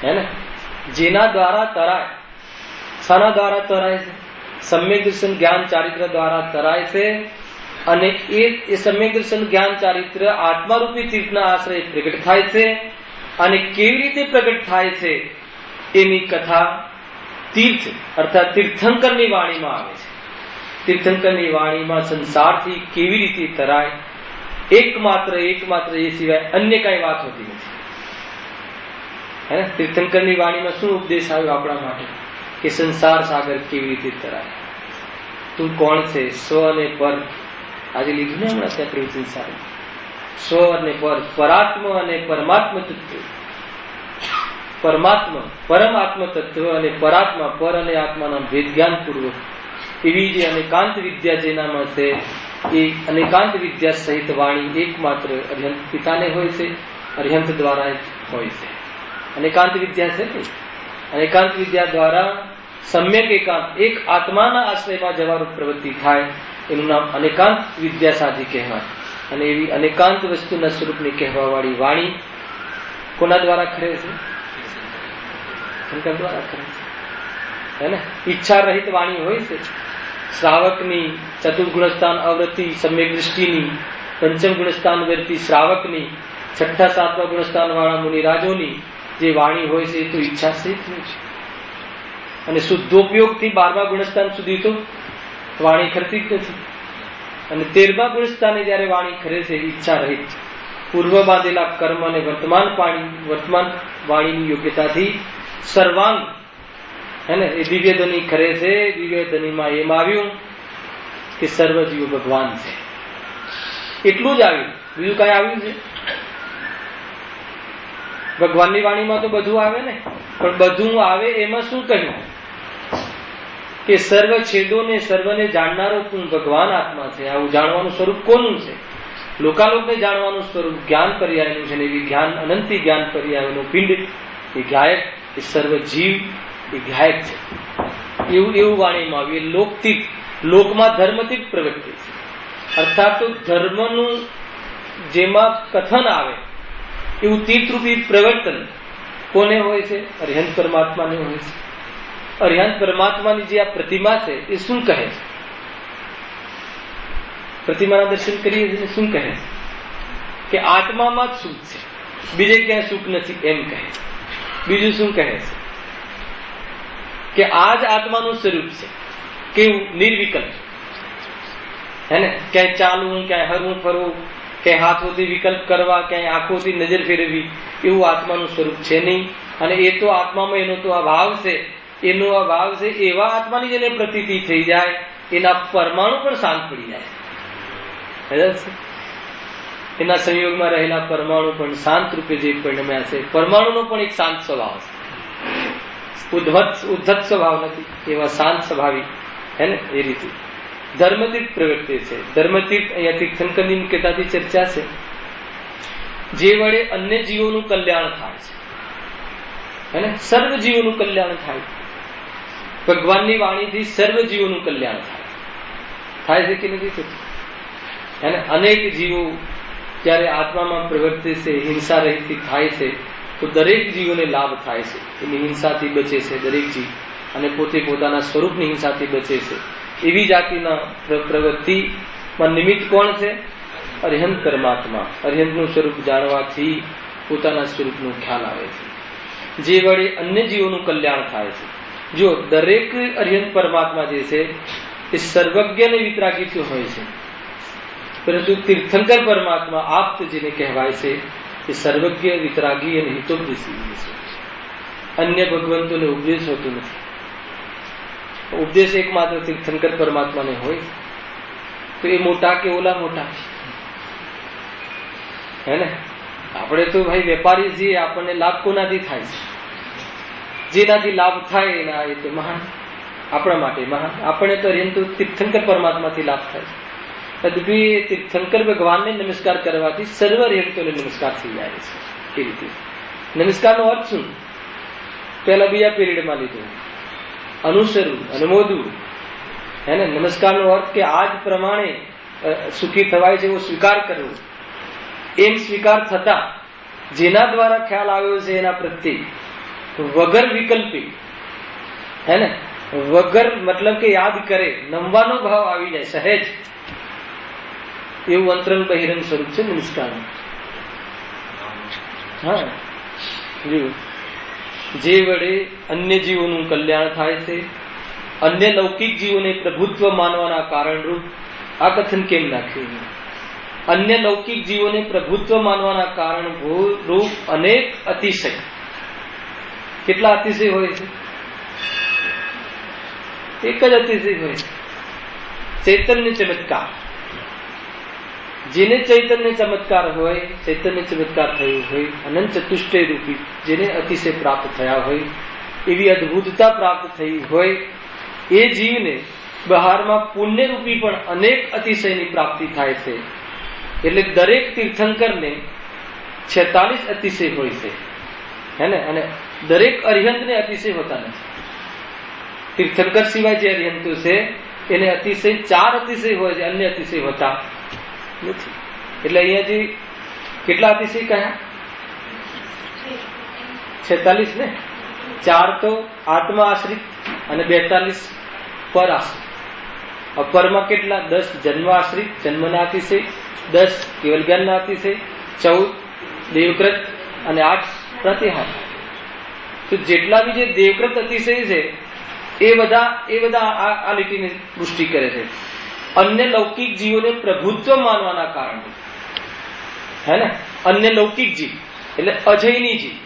હે ને? જેના દ્વારા તરાય, શાના દ્વારા તરાય છે? સમ્યક દર્શન જ્ઞાન ચારિત્ર દ્વારા તરાય છે। અને એ સમ્યક દર્શન જ્ઞાન ચારિત્ર આત્મારૂપી તીર્થના આશ્રય પ્રગટ થાય છે। અને કેવી રીતે પ્રગટ થાય છે એની કથા તીર્થ અર્થાત તીર્થંકરની વાણીમાં આવે છે। તીર્થંકરની વાણીમાં સંસારથી કેવી રીતે તરાય એકમાત્ર એ સિવાય અન્ય કઈ વાત હોતી નથી, હે ને? તીર્થંકરની વાણીમાં શું ઉપદેશ આવ્યો આપણા માટે કે સંસાર સાગર કેવી રીતે તરાય? તું કોણ છે? સ્વ અને પર, આજે લીધું ને હમણાં ત્યાં પ્રવચન સારું। સ્વ અને પર, પરાત્મ અને પરમાત્મ તત્વ, પરમાત્મા પરમાત્મ તત્વ અને પરાત્મા પર અને આત્માના ભેદ જ્ઞાન પૂર્વક એવી જે અનેકાંત વિદ્યા જેનામાં છે એ અનેકાંત વિદ્યા સહિત વાણી એકમાત્ર અર્હંત પિતાને હોય છે, અર્હંત દ્વારા જ હોય છે। અનેકાંત વિદ્યા છે ને, અનેકાંત વિદ્યા દ્વારા સમ્યક એકાંત એક આત્માના આશ્રયમાં જવાનું પ્રવૃત્તિ થાય એનું નામ અનેકાંત વિદ્યા સાધી કહેવાય। અને એવી અનેકાંત વસ્તુના સ્વરૂપની કહેવા વાળી વાણી કોના દ્વારા ખરે છે? શંકર દ્વારા ખરે છે, હે ને? ઈચ્છા રહિત વાણી હોય છે। શ્રાવકની ચતુર્ગુણસ્થાન અવૃત્તિ સમ્યક દૃષ્ટિની, પંચમ ગુણસ્થાન વર્તી શ્રાવકની, 6ઠા 7મા ગુણસ્થાન વાળા મુનિરાજોની જે વાણી હોય છે એ તો ઈચ્છા સહિત હોય છે। અને શુદ્ધોપયોગથી 12મા ગુણસ્થાન સુધી તો વાણી ખરતી જ નથી। અને 13મા ગુણસ્થાને જયારે વાણી ખરે છે ઈચ્છા રહિત, પૂર્વ બાંધેલા કર્મ અને વર્તમાન વાણીની યોગ્યતાથી સર્વાંગ, હે ને? એ દિવ્ય ધ્વનિ ખરે છે। દિવ્ય ધ્વનિમાં એમ આવ્યું કે સર્વ જીવો ભગવાન છે, એટલું જ આવ્યું, બીજું કઈ આવ્યું છે? ભગવાનની વાણીમાં તો બધું આવે ને, પણ બધું આવે એમાં શું કહ્યું કે સર્વ છેદોને સર્વને જાણનારો તું ભગવાન આત્મા છે। આવું જાણવાનું સ્વરૂપ કોનું છે? લોકાલોકને જાણવાનું સ્વરૂપ જ્ઞાન પર્યાયનું છે, ને એવી જ્ઞાન અનંતી જ્ઞાન પર્યાયનું પિંડ એ ગાયક, એ સર્વ જીવ એ ગાયક છે। એવું વાણીમાં આવ્યું। લોકતીર્થ, લોકમાં ધર્મતીર્થ પ્રવૃત્તિ છે, અર્થાત ધર્મનું જેમાં કથન આવે એવું તીર્થરૂપી પ્રવર્તન કોને હોય છે? અર્હંત પરમાત્માને હોય છે। અર્હંત પરમાત્માની જે આ પ્રતિમા છે એ શું કહે છે? પ્રતિમાના દર્શન કરીએ છીએ, શું કહે છે? કે આત્મામાં જ સુખ છે, બીજે ક્યાંય સુખ નથી એમ કહે છે. બીજું શું કહે છે કે આ જ આત્માનું સ્વરૂપ છે. કેવું? નિર્વિકલ્પ. હે ને? ક્યાંય ચાલવું, ક્યાંય હરવું ફરવું, ક્યાંય હાથોથી વિકલ્પ કરવા, ક્યાંય આંખોથી નજર ફેરવી, એવું આત્માનું સ્વરૂપ છે નહીં. અને એ તો આત્મામાં એનો તો આ ભાવ છે, એનો આ ભાવ છે. એવા આત્માની જેને પ્રતીતિ થઈ જાય, એના પરમાણુ પણ શાંત પડી જાય. એના સંયોગમાં રહેલા પરમાણુ પણ શાંત રૂપે જે પરિણમ્યા છે. પરમાણુનો પણ એક શાંત સ્વભાવ છે, ઉદ્ધત સ્વભાવ નથી, એવા શાંત સ્વભાવી. હે ને? એ રીતે ધર્મતીર્થ પ્રવૃત્તિ છે. ધર્મતીર્થ અહીંયા તીર્થંકરની મુખ્યતાથી ચર્ચા છે. જે વડે અન્ય જીવોનું કલ્યાણ થાય છે, હે ને? સર્વ જીવોનું કલ્યાણ થાય. ભગવાનની વાણીથી સર્વ જીવોનું કલ્યાણ થાય છે કે નથી થતું? હે ને? અનેક જીવો જ્યારે આત્મામાં પ્રવર્તે છે, હિંસા રહિત થાય છે, તો દરેક જીવોને લાભ થાય છે. એની હિંસાથી બચે છે દરેક જીવ, અને પોતે પોતાના સ્વરૂપની હિંસાથી બચે છે. એવી જાતિના પ્રવૃત્તિમાં નિમિત્ત કોણ છે? અરિહંત પરમાત્મા. અરિહંતનું સ્વરૂપ જાણવાથી પોતાના સ્વરૂપનો ખ્યાલ આવે છે, જે વડે અન્ય જીવોનું કલ્યાણ થાય છે. જો દરેક અરિહંત પરમાત્મા જે છે એ સર્વજ્ઞ અને વિતરાગી તો હોય છે, પરંતુ તીર્થંકર પરમાત્મા આપ્ત જેને કહેવાય છે એ સર્વજ્ઞ, વિતરાગી અને હિતોપદેશી છે. અન્ય ભગવંતોને ઉપદેશ હોતો નથી. ઉપદેશ એકમાત્ર તીર્થંકર પરમાત્માને હોય. તો એ મોટા કે ઓલા મોટા, હે ને? આપણે તો ભાઈ વેપારી છીએ, આપણને લાભ કોનાથી થાય છે? જેનાથી લાભ થાય એના એ તો મહાન, આપણા માટે મહાન. આપણે તો અરિહંત તીર્થંકર પરમાત્માથી લાભ થાય છે. તદભી તીર્થંકર ભગવાનને નમસ્કાર કરવાથી સર્વ અરિહંતોને નમસ્કાર થઈ જાય છે. એ રીતે નમસ્કારનો અર્થ શું? પહેલા બીજા પીરિયડમાં લીધું, અનુસરવું, અનુમોદવું. હે ને? નમસ્કારનો અર્થ કે આજ પ્રમાણે સુખી થવાય છે એવો સ્વીકાર કરવો. એમ સ્વીકાર થતા જેના દ્વારા ખ્યાલ આવ્યો છે એના પ્રત્યે વગર વિકલ્પી, હે ને? વગર મતલબ કે યાદ કરે, નમવાનો ભાવ આવી જાય સહેજ, એવું અંતરંગ બહિરંગ સ્વરૂપ છે નમસ્કારનું. હા, જે વડે અન્ય જીવોનું કલ્યાણ થાય છે. અન્ય લૌકિક જીવોને પ્રભુત્વ માનવાના કારણરૂપ આ કથન કેમ નાખ્યું? અન્ય લૌકિક જીવોને પ્રભુત્વ માનવાના કારણ રૂપ અનેક અતિશય. કેટલા અતિશય હોય છે? એક જ અતિશય હોય છે, ચૈતન્ય ચમત્કાર. જેને ચૈતન્ય ચમત્કાર હોય, ચૈતન્ય ચમત્કાર થયું હોય, અનંત ચતુષ્ટય રૂપી જેને અતિશય પ્રાપ્ત થયા હોય, એવી અદભુતતા પ્રાપ્ત થઈ હોય, એ જીવને બહારમાં પુણ્ય રૂપી પણ અનેક અતિશયની પ્રાપ્તિ થાય છે. એટલે દરેક તીર્થંકરને 46 અતિશય હોય છે, હે ને? અને દરેક અરિહંતને અતિશય હોતા નથી. તીર્થંકર સિવાય જે અરિહંતો છે એને અતિશય 4 અતિશય હોય છે, અન્ય અતિશય હોતા નથી. એટલે અહીંયા જે કેટલા અતિશય કહ્યા? 46 ને? 4 તો આત્મા આશ્રિત અને 42 પર આશ્રિત. અપરમાં કેટલા? 10 જન્મ આશ્રિત, જન્મના અતિશય, 10 કેવલ જ્ઞાનના અતિશય, 14 દેવકૃત અને 8 પ્રતિહાર. તો જેટલા બી જે દેવકૃત અતિશય છે એ બધા આ લીટીની પુષ્ટિ કરે છે. અન્ય લૌકિક જીવોને પ્રભુત્વ માનવાના કારણે, હે ને? અન્ય લૌકિક જીવ એટલે અજયની જીવ.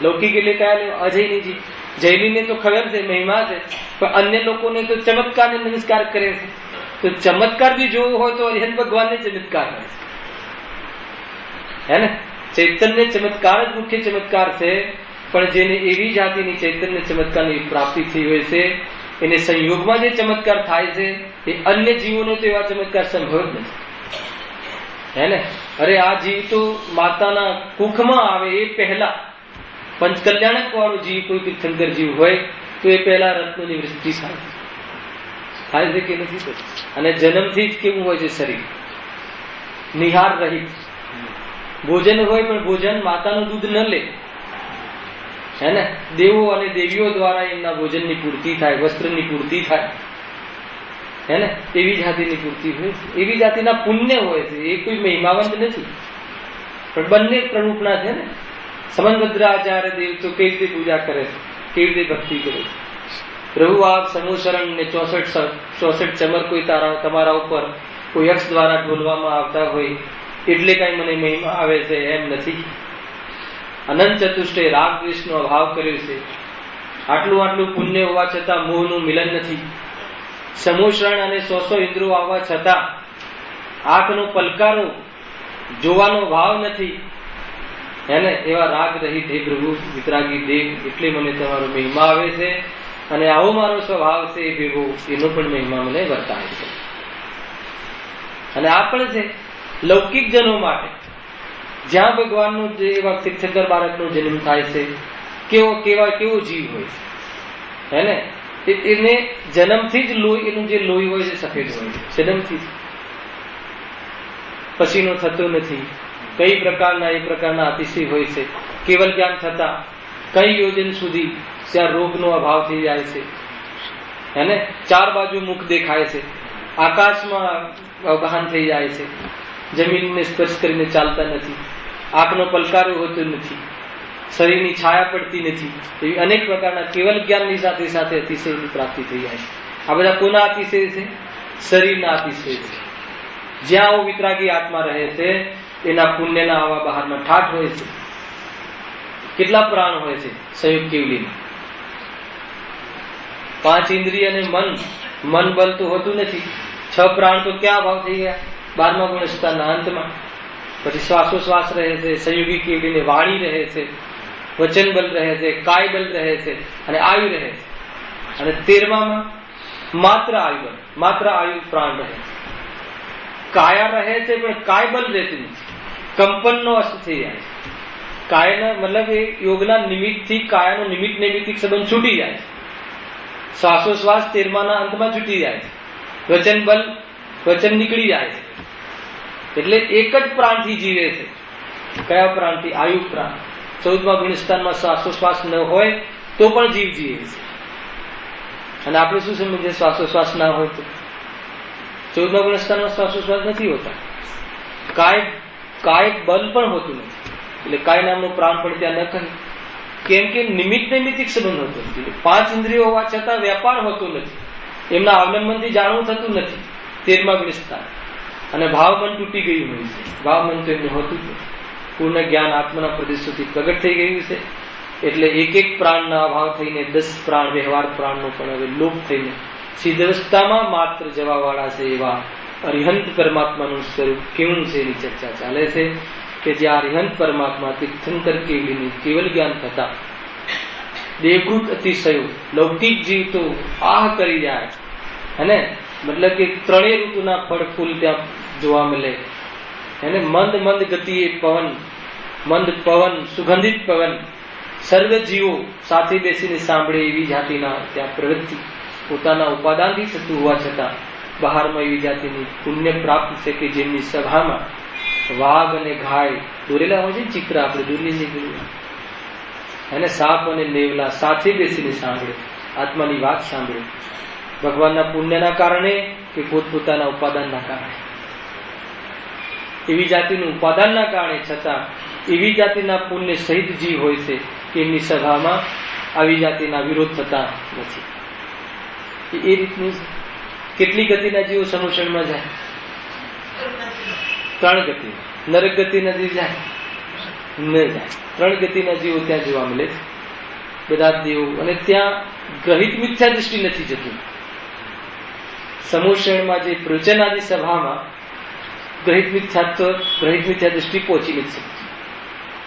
લૌકિક એટલે કયા? અજયની જીવ. જૈનીને તો ખબર છે, મહિમા છે, પણ અન્ય લોકોને તો ચમત્કારને નમસ્કાર કરે છે. તો ચમત્કાર બી જોવો હોય તો અરિહંત ભગવાનને ચમત્કાર કરે છે, હે ને? ચૈતન્ય ચમત્કાર જ મુખ્ય ચમત્કાર છે. પણ જેને એવી જાતિની ચૈતન્ય ચમત્કારની પ્રાપ્તિ થઈ હોય છે, એને સંયોગમાં જે ચમત્કાર થાય છે એ અન્ય જીવોને તો એવા ચમત્કાર સંભવ જ નથી, હે ને? અરે આ જીવ તો માતાના કુખમાં આવે એ પહેલા પંચકલ્યાણક વાળો જીવ કોઈ તીર્થંકર જીવ હોય તો એ પહેલા રત્નોની વૃષ્ટિ થાય છે કે નથી થતી? અને જન્મથી જ કેવું હોય છે શરીર? નિહાર રહિત. ભોજન હોય પણ ભોજન માતાનું દૂધ ન લે, હે ને? દેવો અને દેવીઓ દ્વારા એમના ભોજનની પૂર્તિ થાય, વસ્ત્રની પૂર્તિ થાય, હે ને? એવી જાતિની પૂર્તિ હોય છે. એવી જાતિના પુણ્ય હોય છે, એ કોઈ મહિમાવંત નથી. પણ બંને પ્રરૂપના છે ને. સમન્વદ્રાચાર્ય દેવ તો કેવી રીતે પૂજા કરે છે, કેવી રીતે ભક્તિ કરે છે. પ્રભુ આપ સમૂહશરણ ને 64 ચમર કોઈ તમારા ઉપર કોઈ યક્ષ દ્વારા ઢોલવામાં આવતા હોય એટલે કઈ મને મહિમા આવે છે એમ નથી. અનંત ચતુષ્ટય રાગ દ્વેષનો અભાવ કર્યો છે. આટલું પુણ્ય હોવા છતાં મોહનું મિલન નથી. સમૂહશરણ અને 100 ઇન્દ્રિયો આવવા છતાં આંખનો પલકારો જોવાનો ભાવ નથી. એને એવા રાગ રહિત હે પ્રભુ વિતરાગી દેવ, એટલે મને તમારો મહિમા આવે છે. અને આવો મારો સ્વભાવ છે એ ભેગો એનો પણ મહિમા મને વર્તાય છે. અને આ પણ છે લૌકિક જનો માટે, જ્યાં ભગવાનનું જે એવા તીર્થંકર બાળકનો જન્મ થાય છે, કેવો જીવ હોય છે હે ને, એને જન્મથી જ લોહી, એનું જે લોહી હોય છે સફેદ હોય છે જન્મથી. પસીનો થતો નથી. કઈ પ્રકારના અતિશય હોય છે. કેવલ જ્ઞાન થતા કઈ યોજન સુધી ત્યાં રોગનો અભાવ થઈ જાય છે હેને. 4 બાજુ મુખ દેખાય છે. આકાશમાં અવગાહન થઈ જાય છે. જમીનને સ્પર્શ કરીને ચાલતા નથી. આંખનો પલકારો હોતો નથી. શરીરની છાયા પડતી નથી. એવી અનેક પ્રકારના કેવલ જ્ઞાનની સાથે સાથે અતિશયની પ્રાપ્તિ થઈ જાય છે. આ બધા કોના અતિશય છે? શરીરના અતિશય છે. જ્યાં આવો વિતરાગી આત્મા રહે છે એના પુણ્યના આવા બહારના ઠાઠ હોય છે. કેટલા પ્રાણ હોય છે સંયુક્ત કેવલીમાં? 5 ઇન્દ્રિય અને મન બલ તો હોતું નથી. 6 પ્રાણ તો ક્યાં ભાવ થઈ ગયા 12મા ગુણસ્થાનના અંતમાં. પછી શ્વાસોશ્વાસ રહે છે. સંયોગી કેવલીને વાણી રહે છે, વચન બલ રહે છે, કાય બલ રહે છે અને આયુ રહે છે. અને 13માં માત્ર આયુ પ્રાણ રહે છે. કાયા રહે છે પણ કાય બલ રહેતું નથી. કંપનનો અસ્ત થઈ જાય છે. કાયના મતલબ એ યોગના નિમિત્તથી કાયાનો નિમિત્ત નૈમિત્તિક સંબંધ છૂટી જાય છે. શ્વાસોશ્વાસ 13માના અંતમાં છૂટી જાય છે. વચન નીકળી જાય છે. એટલે એક જ પ્રાણથી જીવે છે. કયા પ્રાણથી? આયુ પ્રાણ. 14મા ગુણસ્થાનમાં શ્વાસોશ્વાસ ન હોય તો પણ જીવ જીવે છે. અને આપણે શું સમજીએ શ્વાસોશ્વાસ ના હોય તો? 14મા ગુણસ્થાનમાં શ્વાસોશ્વાસ નથી હોતા. કાય બલ પણ હોતું નથી. એટલે કાય નામનો પ્રાણ પણ ત્યાં ન કહે. કેમ કે નિમિત્ત નૈમિત્તિક સંબંધ હોતો નથી. 5 ઇન્દ્રિયો હોવા છતાં વેપાર હોતો નથી. એમના અવલંબનથી જાણવું થતું નથી 13મા ગુણસ્થાન. અને ભાવમન તૂટી ગયું હોય છે. ભાવમન તો એમને હોતું જ નથી. પૂર્ણ જ્ઞાન આત્માના પ્રદેશ સુધી પ્રગટ થઈ ગયું છે. એટલે એક પ્રાણના અભાવ થઈને 10 પ્રાણ વ્યવહાર પ્રાણનો પણ હવે લોપ થઈને સિદ્ધવસ્થામાં માત્ર જવાવાળા છે. એવા અરિહંત પરમાત્માનું સ્વરૂપ કેવું છે એની ચર્ચા ચાલે છે. કે જે અરિહંત પરમાત્મા તીર્થંકર કેવલીનું કેવલ જ્ઞાન થતા દેવકૃત અતિશયો લૌકિક જીવ તો આહ કરી જાય અને મતલબ કે 3 ઋતુના ફળ ફૂલ ત્યાં જોવા મળે એને. મંદ ગતિએ મંદ પવન, સુગંધિત પવન સર્વ જીવો સાથે બેસીને સાંભળે એવી જાતિના ત્યાં પ્રવૃત્તિ પોતાના ઉપાદાનથી થતું હોવા છતાં બહારમાં એવી જાતિની પુણ્ય પ્રાપ્ત છે કે જેમની સભામાં વાઘ અને ઘાય દોરેલા હોય છે. ચિત્ર આપણે દોરીએ છીએ અને સાપ અને નેવલા સાથે બેસીને સાંભળે, આત્માની વાત સાંભળે. ભગવાનના પુણ્યના કારણે કે પોતપોતાના ઉપાદાનના કારણે. એવી જાતિનું ઉપાદાનના કારણે છતાં એવી જાતિના પુણ્ય સહિત જીવ હોય છે કે એમની સભામાં આવી જાતિના વિરોધ થતા નથી. એ રીતનું કેટલી ગતિના જીવો સમૂહમાં જાય? 3 ગતિ. નરક ગતિના જીવ જાય? ન જાય. 3 ગતિના જીવો ત્યાં જોવા મળે છે બધા દેવો. અને ત્યાં ગ્રહિત મિથ્યા દૃષ્ટિ નથી જતું. સમૂહમાં જે પ્રવચનાદી સભામાં ગ્રહિત મિથ્યા દૃષ્ટિ પહોંચી નથી શકતી.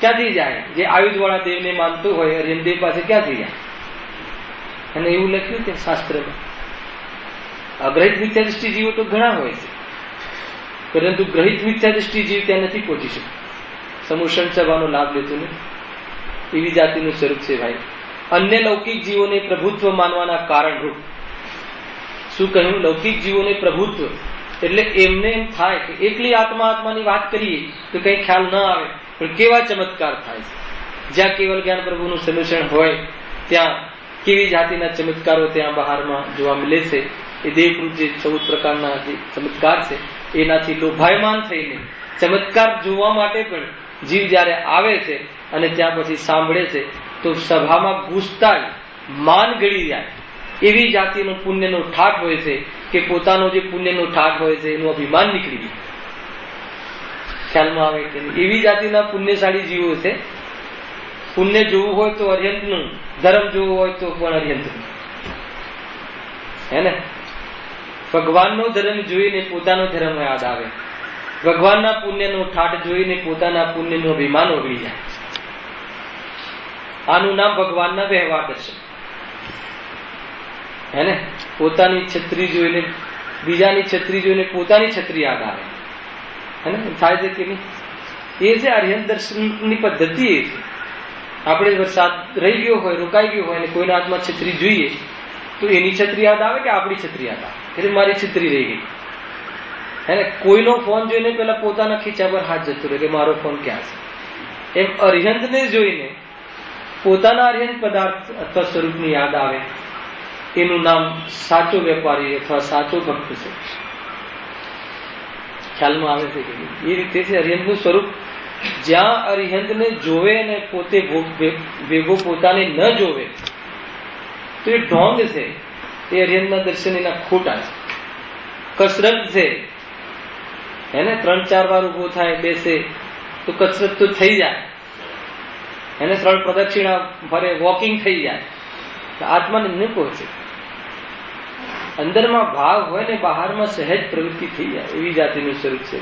ક્યાંથી જાય? જે આયુધવાળા દેવને માનતું હોય અરિહંતદેવ પાસે ક્યાંથી જાય? અને એવું લખ્યું છે શાસ્ત્રમાં. અગ્રહિત મિથ્યા દૃષ્ટિ જીવો તો ઘણા હોય છે, પરંતુ ગ્રહિત મિથ્યા દૃષ્ટિ જીવ ત્યાં નથી પહોંચી શકતું. સમૂષણ સભાનો લાભ લેતું નથી. એવી જાતિનું સ્વરૂપ છે ભાઈ. અન્ય લૌકિક જીવોને પ્રભુત્વ માનવાના કારણરૂપ શું કહ્યું? લૌકિક જીવોને પ્રભુત્વ એટલે એમને એમ થાય કે એકલી આત્માની વાત કરીએ તો કઈ ખ્યાલ ન આવે, પણ કેવા ચમત્કાર થાય છે. જ્યાં કેવલ જ્ઞાન પ્રભુનું સમીક્ષણ હોય ત્યાં કેવી જાતિના ચમત્કારો ત્યાં બહારમાં જોવા મળે છે. એ દેવકૃત જે 14 પ્રકારના જે ચમત્કાર છે એનાથી લોભાયમાન થઈને ચમત્કાર જોવા માટે પણ જીવ જ્યારે આવે છે અને ત્યાં પછી સાંભળે છે તો સભામાં ઘૂસતા જ માન ગળી જાય એવી જાતિનું પુણ્યનો ઠાઠ હોય છે કે પોતાનો જે પુણ્યનો ઠાઠ હોય છે એનું અભિમાન નીકળી જાય. ખ્યાલમાં આવે કે એવી જાતિના પુણ્યશાળી જીવો છે. પુણ્ય જોવું હોય તો અર્યંતનું, ધર્મ જોવું હોય તો પણ અર્યંતનું, હે ને. ભગવાનનો ધર્મ જોઈને પોતાનો ધર્મ યાદ આવે, ભગવાનના પુણ્યનો ઠાઠ જોઈને પોતાના પુણ્યનું અભિમાન ઓગળી જાય. આનું નામ ભગવાનના વ્યવહાર દર્શન, હે ને. પોતાની છત્રી જોઈને, બીજાની છત્રી જોઈને પોતાની છત્રી યાદ આવે, હે ને. થાય છે કે નહીં? એ છે અર્યંત દર્શનની પદ્ધતિ. એ છે આપણે વરસાદ રહી ગયો હોય, રોકાઈ ગયો હોય અને કોઈના હાથમાં છત્રી જોઈએ તો એની છત્રી યાદ આવે કે આપણી છત્રી યાદ આવે? એટલે મારી છત્રી રહી ગઈ, હે ને. કોઈનો ફોન જોઈને પેલા પોતાના ખીચા પર હાથ જતો રહે કે મારો ફોન ક્યાં છે. એમ અર્યંતને જોઈને પોતાના અર્યંત પદાર્થ અથવા સ્વરૂપની યાદ આવે. એનું નામ સાચો વેપારી અથવા સાચો ભક્ત છે. ખ્યાલમાં આવે છે કે એ રીતે છે અર્યંતનું સ્વરૂપ. જ્યાં અરિહંતને જોવે અને પોતે ભેગો પોતાને ન જોવે તો એ ઢોંગ છે. એ અરિહંતના દર્શન એના ખોટા છે. કસરત છે, હે ને. 3-4 વાર ઉભો થાય, બેસે તો કસરત તો થઈ જાય, એને 3 પ્રદક્ષિણા ફરે, વોકિંગ થઈ જાય. આત્માને ન પહોંચે. અંદરમાં ભાવ હોય ને બહારમાં સહેજ પ્રવૃત્તિ થઈ જાય એવી જાતિનું સ્વરૂપ છે.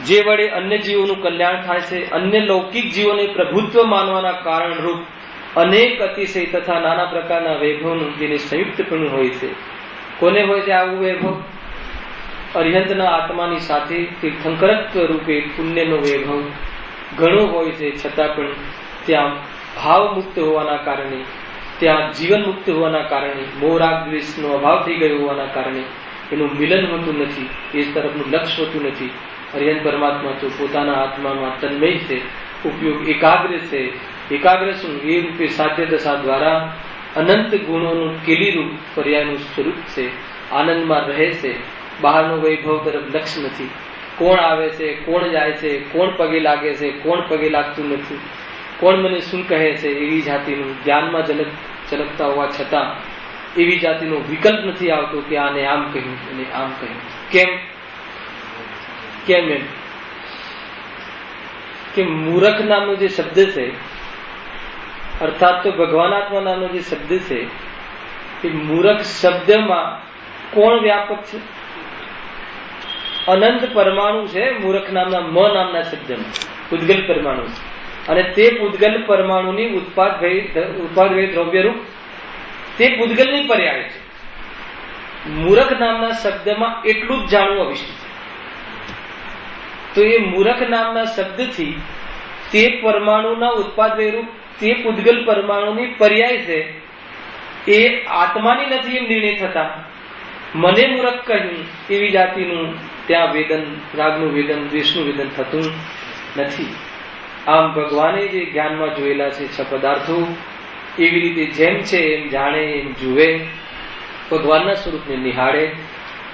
જે વડે અન્ય જીવોનું કલ્યાણ થાય છે. અન્ય લૌકિક જીવોને પ્રભુત્વ માનવાના કારણરૂપ અનેક અતિશય તથા નાના પ્રકારના વૈભવનું જેને સંયુક્તપણું હોય છે. કોને હોય છે આવું વૈભવ? અરિહંતના આત્માની સાથે તીર્થંકરત્વ રૂપે પુણ્યનો વૈભવ ઘણો હોય છે. છતાં પણ ત્યાં ભાવ મુક્ત હોવાના કારણે, ત્યાં જીવન મુક્ત હોવાના કારણે, મોહ રાગ દ્વેષનો અભાવ થઈ ગયો હોવાના કારણે એનું મિલન હોતું નથી, એ તરફનું લક્ષ્ય હોતું નથી. અરિહંત પરમાત્મા તો પોતાના આત્મામાં તન્મય છે, ઉપયોગ એકાગ્ર છે. એકાગ્ર શું? એ રૂપે સાધ્ય દશા દ્વારા અનંત ગુણોનું કેલીરૂપ પર્યાયનું સ્વરૂપ છે. આનંદમાં રહે છે. બહારનો વૈભવ તરફ લક્ષ્ય નથી. કોણ આવે છે, કોણ જાય છે, કોણ પગે લાગે છે, કોણ પગે લાગતું નથી, કોણ મને શું કહે છે, એવી જાતિનું જ્ઞાનમાં ઝલકતા હોવા છતાં એવી જાતિનો વિકલ્પ નથી આવતો કે આને આમ કહ્યું અને આમ કહ્યું. કેમ? એમ કે મૂરખ નામનો જે શબ્દ છે, અર્થાત તો ભગવાનાત્મા નામનો જે શબ્દ છે, એ મૂરખ શબ્દમાં કોણ વ્યાપક છે? અનંત પરમાણુ છે મૂરખ નામના મ નામના શબ્દમાં, પૂતગલ પરમાણુ છે. અને તે પૂતગલ પરમાણુની ઉત્પાદવય દ્રવ્યરૂપ તે પૂતગલની પર્યાય છે. મૂરખ નામના શબ્દમાં એટલું જ જાણવું અવિષ્ટ છે. તો એ મૂરખ નામના શબ્દથી તે પરમાણુના ઉત્પાદવય રૂપ તે પૂતગલ પરમાણુની પર્યાય છે. એ આત્માની નથી એમ નિર્ણય થતા મને મૂરખ કહ્યું એવી જાતિનું ત્યાં વેદન, રાગનું વેદન, દ્વેષનું વેદન થતું નથી. આમ ભગવાને જે જ્ઞાનમાં જોયેલા છે 6 પદાર્થો, એવી રીતે જેમ છે એમ જાણે, એમ જુએ, ભગવાનના સ્વરૂપને નિહાળે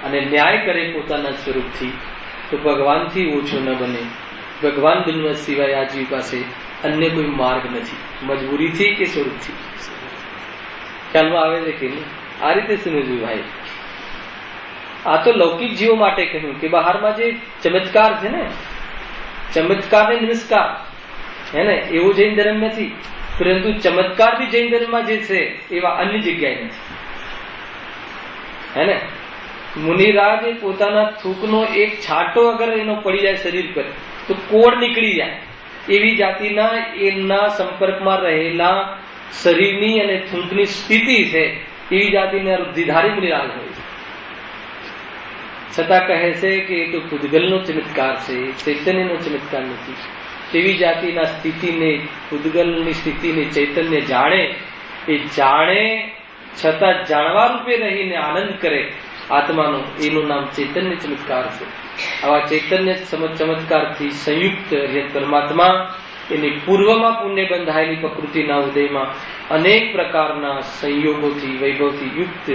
અને ન્યાય કરે પોતાના સ્વરૂપથી, તો ભગવાનથી ઓછો ન બને. ભગવાન બનવા સિવાય આ જીવ પાસે અન્ય કોઈ માર્ગ નથી, મજબૂરીથી કે સ્વરૂપથી. ખ્યાલમાં આવે છે કે નહીં? આ રીતે સમજવું ભાઈ. આ તો લૌકિક જીવો માટે કહ્યું કે બહારમાં જે ચમત્કાર છે ને, ચમત્કાર ને નમસ્કાર, હે ને, એવો જૈન ધર્મ નથી. પરંતુ ચમત્કાર બી જૈન ધર્મમાં જે છે એવા અન્ય જગ્યાએ નથી, હે ને. મુનિરાજ પોતાના થૂકનો એક છાંટો અગર એનો પડી જાય શરીર પર તો કોડ નીકળી જાય એવી જાતિના એના સંપર્કમાં રહેલા શરીરની અને થૂંકની સ્થિતિ છે. એવી જાતિના રુદ્ધિધારી મુનિરાજ હોય છે. છતાં કહે છે કે એ તો પૂતગલનો ચમત્કાર છે, ચૈતન્યનો ચમત્કાર નથી. એવી જાતિના સ્થિતિને, પૂતગલની સ્થિતિને ચૈતન્ય જાણે, એ જાણે છતાં જાણવા રૂપે રહીને આનંદ કરે આત્માનો, એનું નામ ચૈતન્ય ચમત્કાર છે. આવા ચૈતન્ય ચમત્કારથી સંયુક્ત પરમાત્મા એની પૂર્વમાં પુણ્ય બંધાયેલી પ્રકૃતિના ઉદયમાં અનેક પ્રકારના સંયોગોથી, વૈભવથી યુક્ત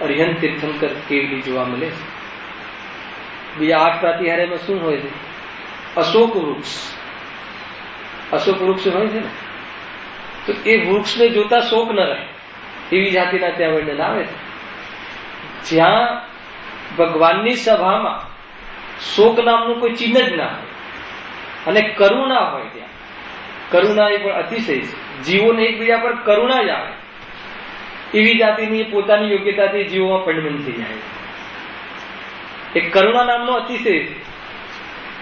અરિહંત તીર્થંકર કેવલી જોવા મળે છે. બીજા 8 પ્રાતિહાર્યમાં શું હોય છે? અશોક વૃક્ષ, અશોક વૃક્ષ હોય છે ને, તો એ વૃક્ષને જોતા શોક ન રહે એવી જાતિના ત્યાં વર્ણન આવે છે. જ્યાં ભગવાનની સભામાં શોક નામનું કોઈ ચિહ્ન જ ના હોય અને કરુણા હોય, ત્યાં કરુણા એ પણ અતિશય છે. જીવોને એકબીજા પર કરુણા જ આવે એવી જાતિની પોતાની યોગ્યતાથી જીવોમાં પંડમન થઈ જાય. એક કરુણા નામનો અતિશય છે,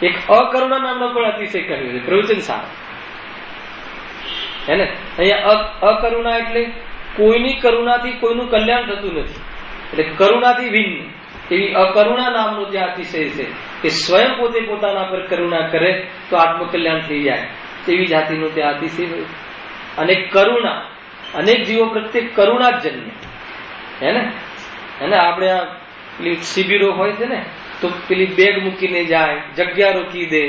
એક અકરુણા નામનો પણ અતિશય કહ્યું છે પ્રવચન સારું હે ને. અહીંયા અકરુણા એટલે કોઈની કરુણાથી કોઈનું કલ્યાણ થતું નથી, એટલે કરુણાથી ભિન્ન એવી અકરુણા નામનો જે અતિશય છે કે સ્વયં પોતે પોતાના પર કરુણા કરે તો આત્મકલ્યાણ થઈ જાય તેવી જાતિનું ત્યાં અતિશય હોય. અને કરુણા અનેક જીવો પ્રત્યે કરુણા જ જન્મે હે ને. આપણે આ પેલી શિબિરો હોય છે ને, તો પેલી બેગ મૂકીને જાય, જગ્યા રોકી દે.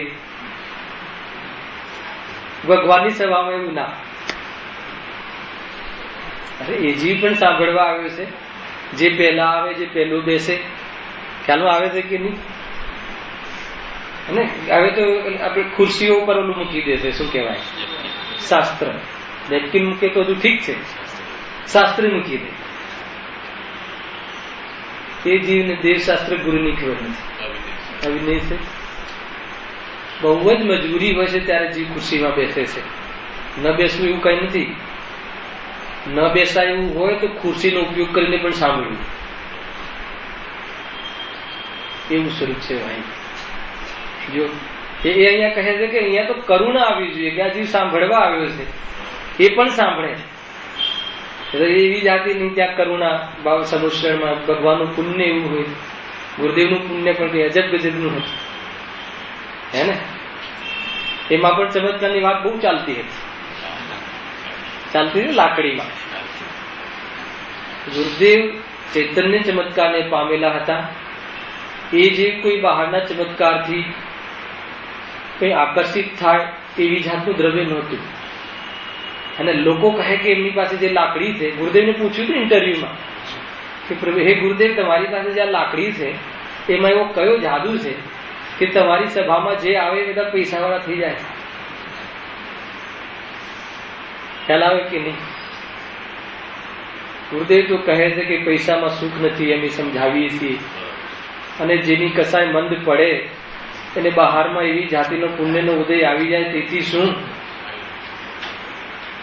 ભગવાનની સભામાં એવું ના. અરે એ જીવ પણ સાંભળવા આવ્યો છે, જે પહેલા આવે, જે પહેલું બેસે, ખ્યાલમાં આવે છે કે નહીં? અને હવે તો આપણે ખુરશીઓ ઉપર ઓલું મૂકી દે છે, શું કહેવાય, શાસ્ત્ર. નેપકિન મૂકે તો હજુ ઠીક છે, શાસ્ત્ર મૂકી દે. એ જીવને દેવશાસ્ત્ર ગુરુની ખબર નથી, અવિનય છે. બહુ જ મજબૂરી હોય છે ત્યારે જીવ ખુરશીમાં બેસે છે. ન બેસવું એવું કઈ નથી. ન બેસાય એવું હોય તો ખુરશીનો ઉપયોગ કરીને પણ સાંભળવું, એવું સ્વરૂપ છે ભાઈ. જો એ અહીંયા કહે છે કે અહીંયા તો કરુણા આવવી જોઈએ કે આ જીવ સાંભળવા આવ્યો છે એ પણ સાંભળે. એવી જાતિની ત્યાં કરુણા ભાવ સમુશ્રણમાં ભગવાનનું પુણ્ય એવું હોય. ગુરુદેવનું પુણ્ય પણ કઈ અજબ ગજબનું હતું હે ને. એમાં પણ ચમત્કારની વાત બહુ ચાલતી હતી લાકડીમાં. ગુરુદેવ ચૈતન્ય ચમત્કારને પામેલા હતા. એ જે કોઈ બહારના ચમત્કારથી કઈ આકર્ષિત થાય એવી જાતનું દ્રવ્ય નહોતું. અને લોકો કહે કે એમની પાસે જે લાકડી છે, ગુરુદેવને પૂછ્યું હતું ઇન્ટરવ્યુમાં કે હે ગુરુદેવ, તમારી પાસે જે આ લાકડી છે એમાં એવો કયો જાદુ છે કે તમારી સભામાં જે આવે એ બધા પૈસાવાળા થઈ જાય? ખ્યાલ આવે કે નહીં? ગુરુદેવ તો કહે છે કે પૈસામાં સુખ નથી, અમે સમજાવીએ છીએ. અને જેની કસાય મંદ પડે એને બહારમાં એવી જાતિનો પુણ્યનો ઉદય આવી જાય.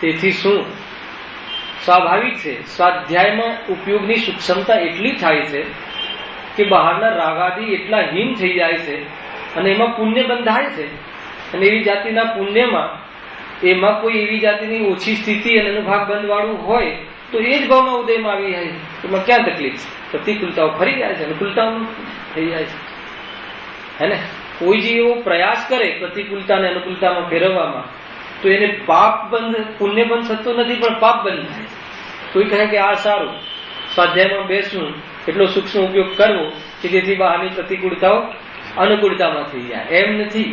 તેથી શું સ્વાભાવિક છે. સ્વાધ્યાયમાં ઉપયોગની સૂક્ષ્મતા એટલી થાય છે કે બહારના રાગાદી એટલા હીન થઈ જાય છે અને એમાં પુણ્ય બંધાય છે. અને એવી જાતિના પુણ્યમાં એમાં કોઈ એવી જાતિની ઓછી સ્થિતિ અને અનુભાગ બંધવાળું હોય તો એ જ ભાવમાં ઉદયમાં આવી જાય. એમાં ક્યાં તકલીફ છે? પ્રતિકૂળતાઓ ફરી જાય છે, અનુકૂળતાઓ થઈ જાય છે હે ને. કોઈ જે એવો પ્રયાસ કરે પ્રતિકૂળતાને અનુકૂળતામાં ફેરવવામાં તો એને પાપ બંધ, પુણ્ય બંધ થતો નથી પણ પાપ બંધ થાય છે. કોઈ કહે કે આ સારું, સ્વાધ્યાયમાં બેસવું, એટલો સૂક્ષ્મ ઉપયોગ કરવો કે જેથી બહારની પ્રતિકૂળતાઓ અનુકૂળતામાં થઈ જાય. એમ નથી.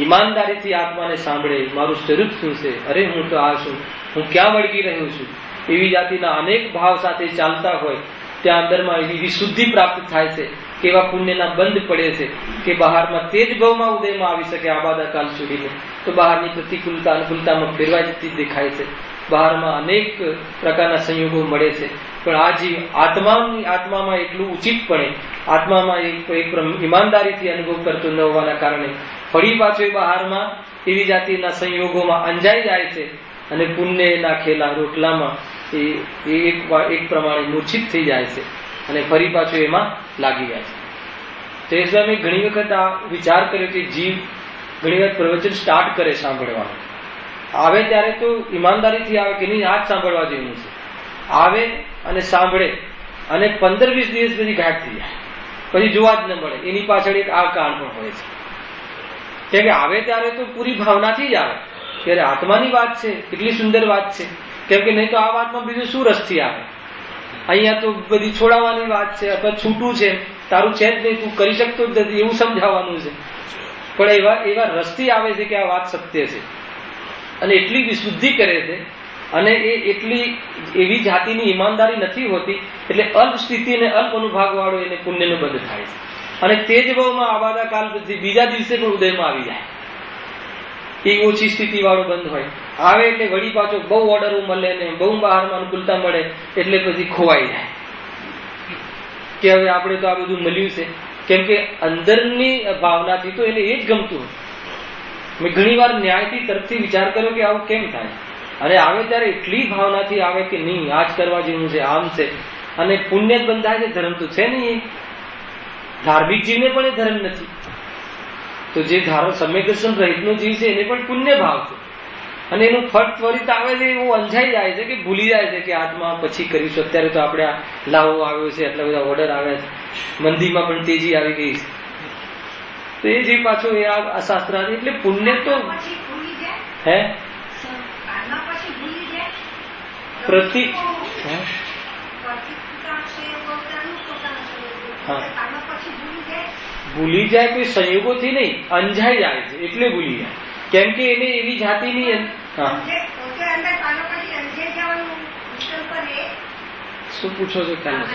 ઈમાનદારીથી આત્માને સાંભળે, મારું સ્વરૂપ શું છે, અરે હું તો આ છું, હું ક્યાં વળગી રહ્યો છું, એવી જાતિના અનેક ભાવ સાથે ચાલતા હોય ત્યાં અંદરમાં એવી વિશુદ્ધિ પ્રાપ્ત થાય છે કે એવા પુણ્યના બંધ પડે છે કે બહારમાં તે જ ભાવમાં ઉદયમાં આવી શકે આબાદાકાલ સુધીને. તો બહારની પ્રતિકૂળતા અનુકૂળતામાં ફેરવાઈ જતી દેખાય છે. બહારમાં અનેક પ્રકારના સંયોગો મળે છે પણ આ જીવ આત્મામાં એટલું ઉચિતપણે આત્મામાં એક ઈમાનદારીથી અનુભવ કરતો ન હોવાના કારણે ફરી પાછો બહારમાં એવી જાતિના સંયોગોમાં અંજાઈ જાય છે અને પુણ્ય નાખેલા રોટલામાં એ એક પ્રમાણે મૂર્છિત થઈ જાય છે અને ફરી પાછો એમાં લાગી જાય છે. તે સ્વામી ઘણી વખત આ વિચાર કર્યો કે જીવ ઘણી વખત પ્રવચન સ્ટાર્ટ કરે સાંભળવાનું, આવે ત્યારે તો ઈમાનદારીથી આવે કે નહીં આ જ સાંભળવા જેવું છે, આવે અને સાંભળે અને 15-20 દિવસ પછી ગાયબ થઈ જાય, પછી જોવા જ ન મળે. એની પાછળ એક આ કારણ પણ હોય છે. કેમ કે આવે ત્યારે તો પૂરી ભાવનાથી જ આવે, ત્યારે આત્માની વાત છે, કેટલી સુંદર વાત છે. કેમ કે નહીં તો આ વાતમાં બીજું શું રસથી આવે? અહીંયા તો બધી છોડાવવાની વાત છે અથવા છૂટું છે, તારું છે જ નહીં, તું કરી શકતો જ નથી એવું સમજાવવાનું છે. પણ એવા રસથી આવે છે કે આ વાત સત્ય છે અને એટલી વિશુદ્ધિ કરે છે અને એ એટલી એવી જાતિની ઈમાનદારી નથી હોતી એટલે અલ્પ સ્થિતિ અને અલ્પ અનુભાગ વાળો એને પુણ્યનો બંધ થાય છે. અને તે જ ભાવમાં આબાદા કાલ પછી બીજા દિવસે પણ ઉદયમાં આવી જાય. એ ઓછી સ્થિતિ વાળો બંધ હોય, આવે એટલે વળી પાછો બહુ ઓર્ડરો મળે ને બહુ બહારમાં અનુકૂળતા મળે એટલે પછી ખોવાઈ જાય કે હવે આપણે તો આ બધું મળ્યું છે. કેમ કે અંદરની ભાવનાથી તો એને એ જ ગમતું હોય. મેં ઘણી વાર ન્યાયથી તરફથી વિચાર કર્યો કે આવું કેમ થાય, અને આવે ત્યારે એટલી ભાવનાથી આવે કે નહીં આ જ કરવા જેવું છે, આમ છે, અને પુણ્ય જ બંધાય છે, ધર્મ તો છે નહીં. ધાર્મિક જીવને પણ એ ધર્મ નથી. તો જે સમ્યક દર્શન રહિતનો જીવ છે એને પણ પુણ્ય ભાવ છે, અને એનું ફળ ત્વરિત આવે છે, એવું અંજાઈ જાય છે કે ભૂલી જાય છે કે આત્મા પછી કરીશું, અત્યારે તો આપણે આ લાવો આવ્યો છે, એટલા બધા ઓર્ડર આવ્યા છે, મંદિરમાં પણ તેજી આવી ગઈ છે. તો એ જે પાછો એ આ શાસ્ત્ર એટલે પુણ્ય તો હે પ્રતિ ભૂલી જાય કોઈ સંયોગોથી નહીં, અંજાઈ જાય છે એટલે ભૂલી જાય. કેમ કે એને એવી જાતિની શું પૂછો છો ખ્યાલ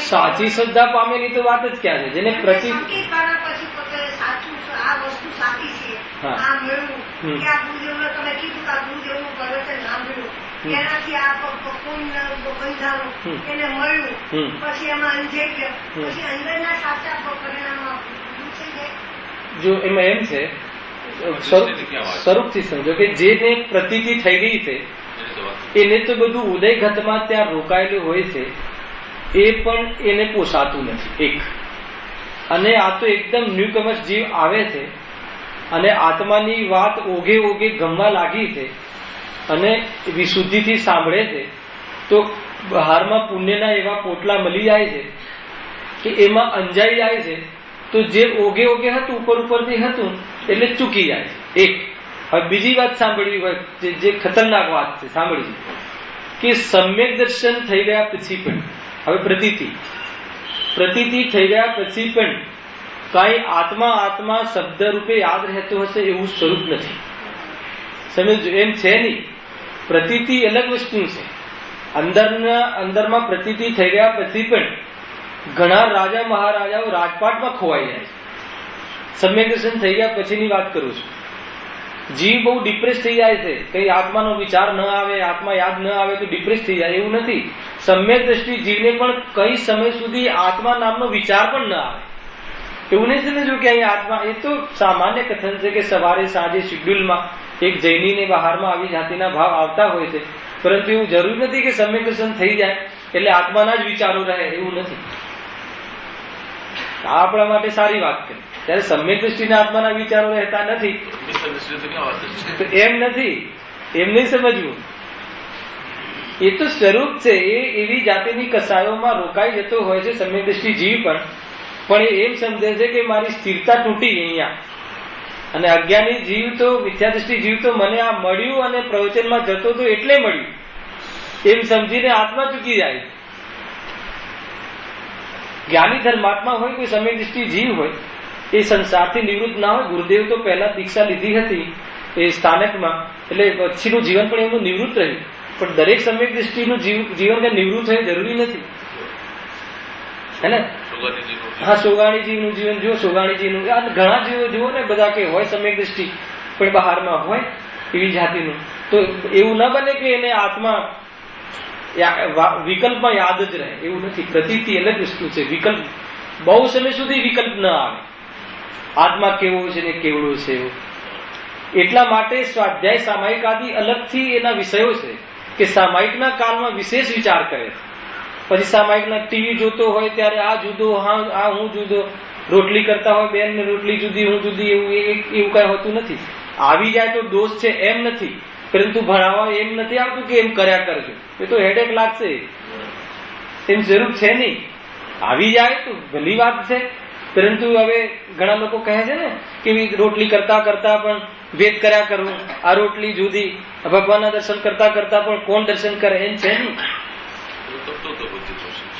સાચી શ્રદ્ધા પામેલી તો વાત જ ક્યાં છે, જેને પ્રતિ જો એમાં એમ છે સ્વરૂપથી સમજો કે જેને પ્રતીતિ થઈ ગઈ છે એને તો બધું ઉદયઘતમાં ત્યાં રોકાયેલું હોય છે, એ પણ એને પોસાતું નથી એક. અને આ તો એકદમ ન્યૂકમર્સ જીવ આવે છે અને આત્માની વાત ઓઘે ઓઘે ગમવા લાગી છે અને વિશુદ્ધિથી સાંભળે છે, તો બહારમાં પુણ્યના એવા પોટલા મળી જાય છે કે એમાં અંજાઈ જાય છે. તો જે ઓઘે ઓઘે હતું ઉપર ઉપરથી હતું એટલે ચૂકી જાય છે એક. હવે બીજી વાત સાંભળવી હોય જે ખતરનાક વાત છે સાંભળવી, કે સમ્યક દર્શન થઈ ગયા પછી પણ હવે પ્રતીતિ થઈ ગયા પછી પણ કઈ આત્મા શબ્દ રૂપે યાદ રહેતો હશે એવું સ્વરૂપ નથી. સમજો એમ છે નહીં. પ્રતીતિ અલગ વસ્તુ છે. અંદરમાં પ્રતીતિ થઈ ગયા પછી પણ ઘણા રાજા મહારાજાઓ રાજપાટમાં ખોવાઈ જાય છે. સમ્યક દર્શન થઈ ગયા પછીની વાત કરું છું. જીવ બહુ ડિપ્રેસ થઈ જાય છે, કઈ આત્માનો વિચાર ન આવે, આત્મા યાદ ન આવે તો ડિપ્રેસ થઈ જાય, એવું નથી. સમ્યક દ્રષ્ટિ જીવને પણ કઈ સમય સુધી આત્મા નામનો વિચાર પણ ન આવે. એવું નહીં સમજવું કે અહીં આત્મા, એ તો સામાન્ય કથન છે કે સવારે સાંજે શિડ્યુલમાં એક જૈનીને બહારમાં આવી જાતિના ભાવ આવતા હોય છે, પરંતુ એવું જરૂર નથી કે સમ્યક દર્શન થઈ જાય એટલે આત્માના જ વિચારો રહે, એવું નથી. આ આપણા માટે સારી વાત કરી. ત્યારે સમ્યક દ્રષ્ટિના આત્માના વિચારો રહેતા નથી તો એમ નથી, એમ નહીં સમજવું. એ તો સ્વરૂપ છે, એ એવી જાતિની કસાયોમાં રોકાઈ જતો હોય છે સમ્યક દ્રષ્ટિ જીવ પણ એ એમ સમજે છે કે મારી સ્થિરતા તૂટી અહીંયા. અને અજ્ઞાની જીવ તો મિથ્યા દ્રષ્ટિ જીવ તો મને આ મળ્યું અને પ્રવચનમાં જતો તો એટલે મળ્યું એમ સમજીને આત્મા ચૂકી જાય. જ્ઞાની ધર્માત્મા હોય, કોઈ સમ્યક દ્રષ્ટિ જીવ હોય, એ સંસારથી નિવૃત્ત ના હોય. ગુરુદેવ તો પહેલા દીક્ષા લીધી હતી એ સ્થાનકમાં, એટલે પછીનું જીવન પણ એમનું નિવૃત્ત રહ્યું. પણ દરેક સમ્યક દ્રષ્ટિનું જીવન નિવૃત્ત હોય જરૂરી નથી, હે ને? હા, સોગાણીજીનું જીવન જુઓ, સોગાણીજીનું ઘણા જીવો જુઓ ને, બધા કે હોય સમ્યક દ્રષ્ટિ પણ બહારમાં હોય એવી જાતિનું. તો એવું ના બને કે એને આત્મા વિકલ્પમાં યાદ જ રહે, એવું નથી. પ્રતીતિ અલગ વસ્તુ છે. વિકલ્પ બહુ સમય સુધી વિકલ્પ ન આવે. આત્મા કેવો છે ને કેવડો છે એવો. એટલા માટે સ્વાધ્યાય સામાયિક આદિ અલગથી એના વિષયો છે કે સામાયિકના કાળમાં વિશેષ વિચાર કરે. પછી સામાયિકના ટીવી જોતો હોય ત્યારે આ જુદો, આ હું જુદો, રોટલી કરતા હોય બેન ને રોટલી જુદી હું જુદી, એવું કઈ હોતું નથી. આવી જાય તો દોષ છે એમ નથી, પરંતુ ભણાવવા એમ નથી આવતું કે એમ કર્યા કરજો, એ તો હેડેક લાગશે, એમ જરૂર છે નહીં. આવી જાય તો ભલી વાત છે, પરંતુ હવે ઘણા લોકો કહે છે ને કે રોટલી કરતા કરતા પણ વેદ કર્યા કરવું, આ રોટલી જુદી, ભગવાનના દર્શન કરતા કરતા પણ કોણ દર્શન કરે, એમ છે નહીં.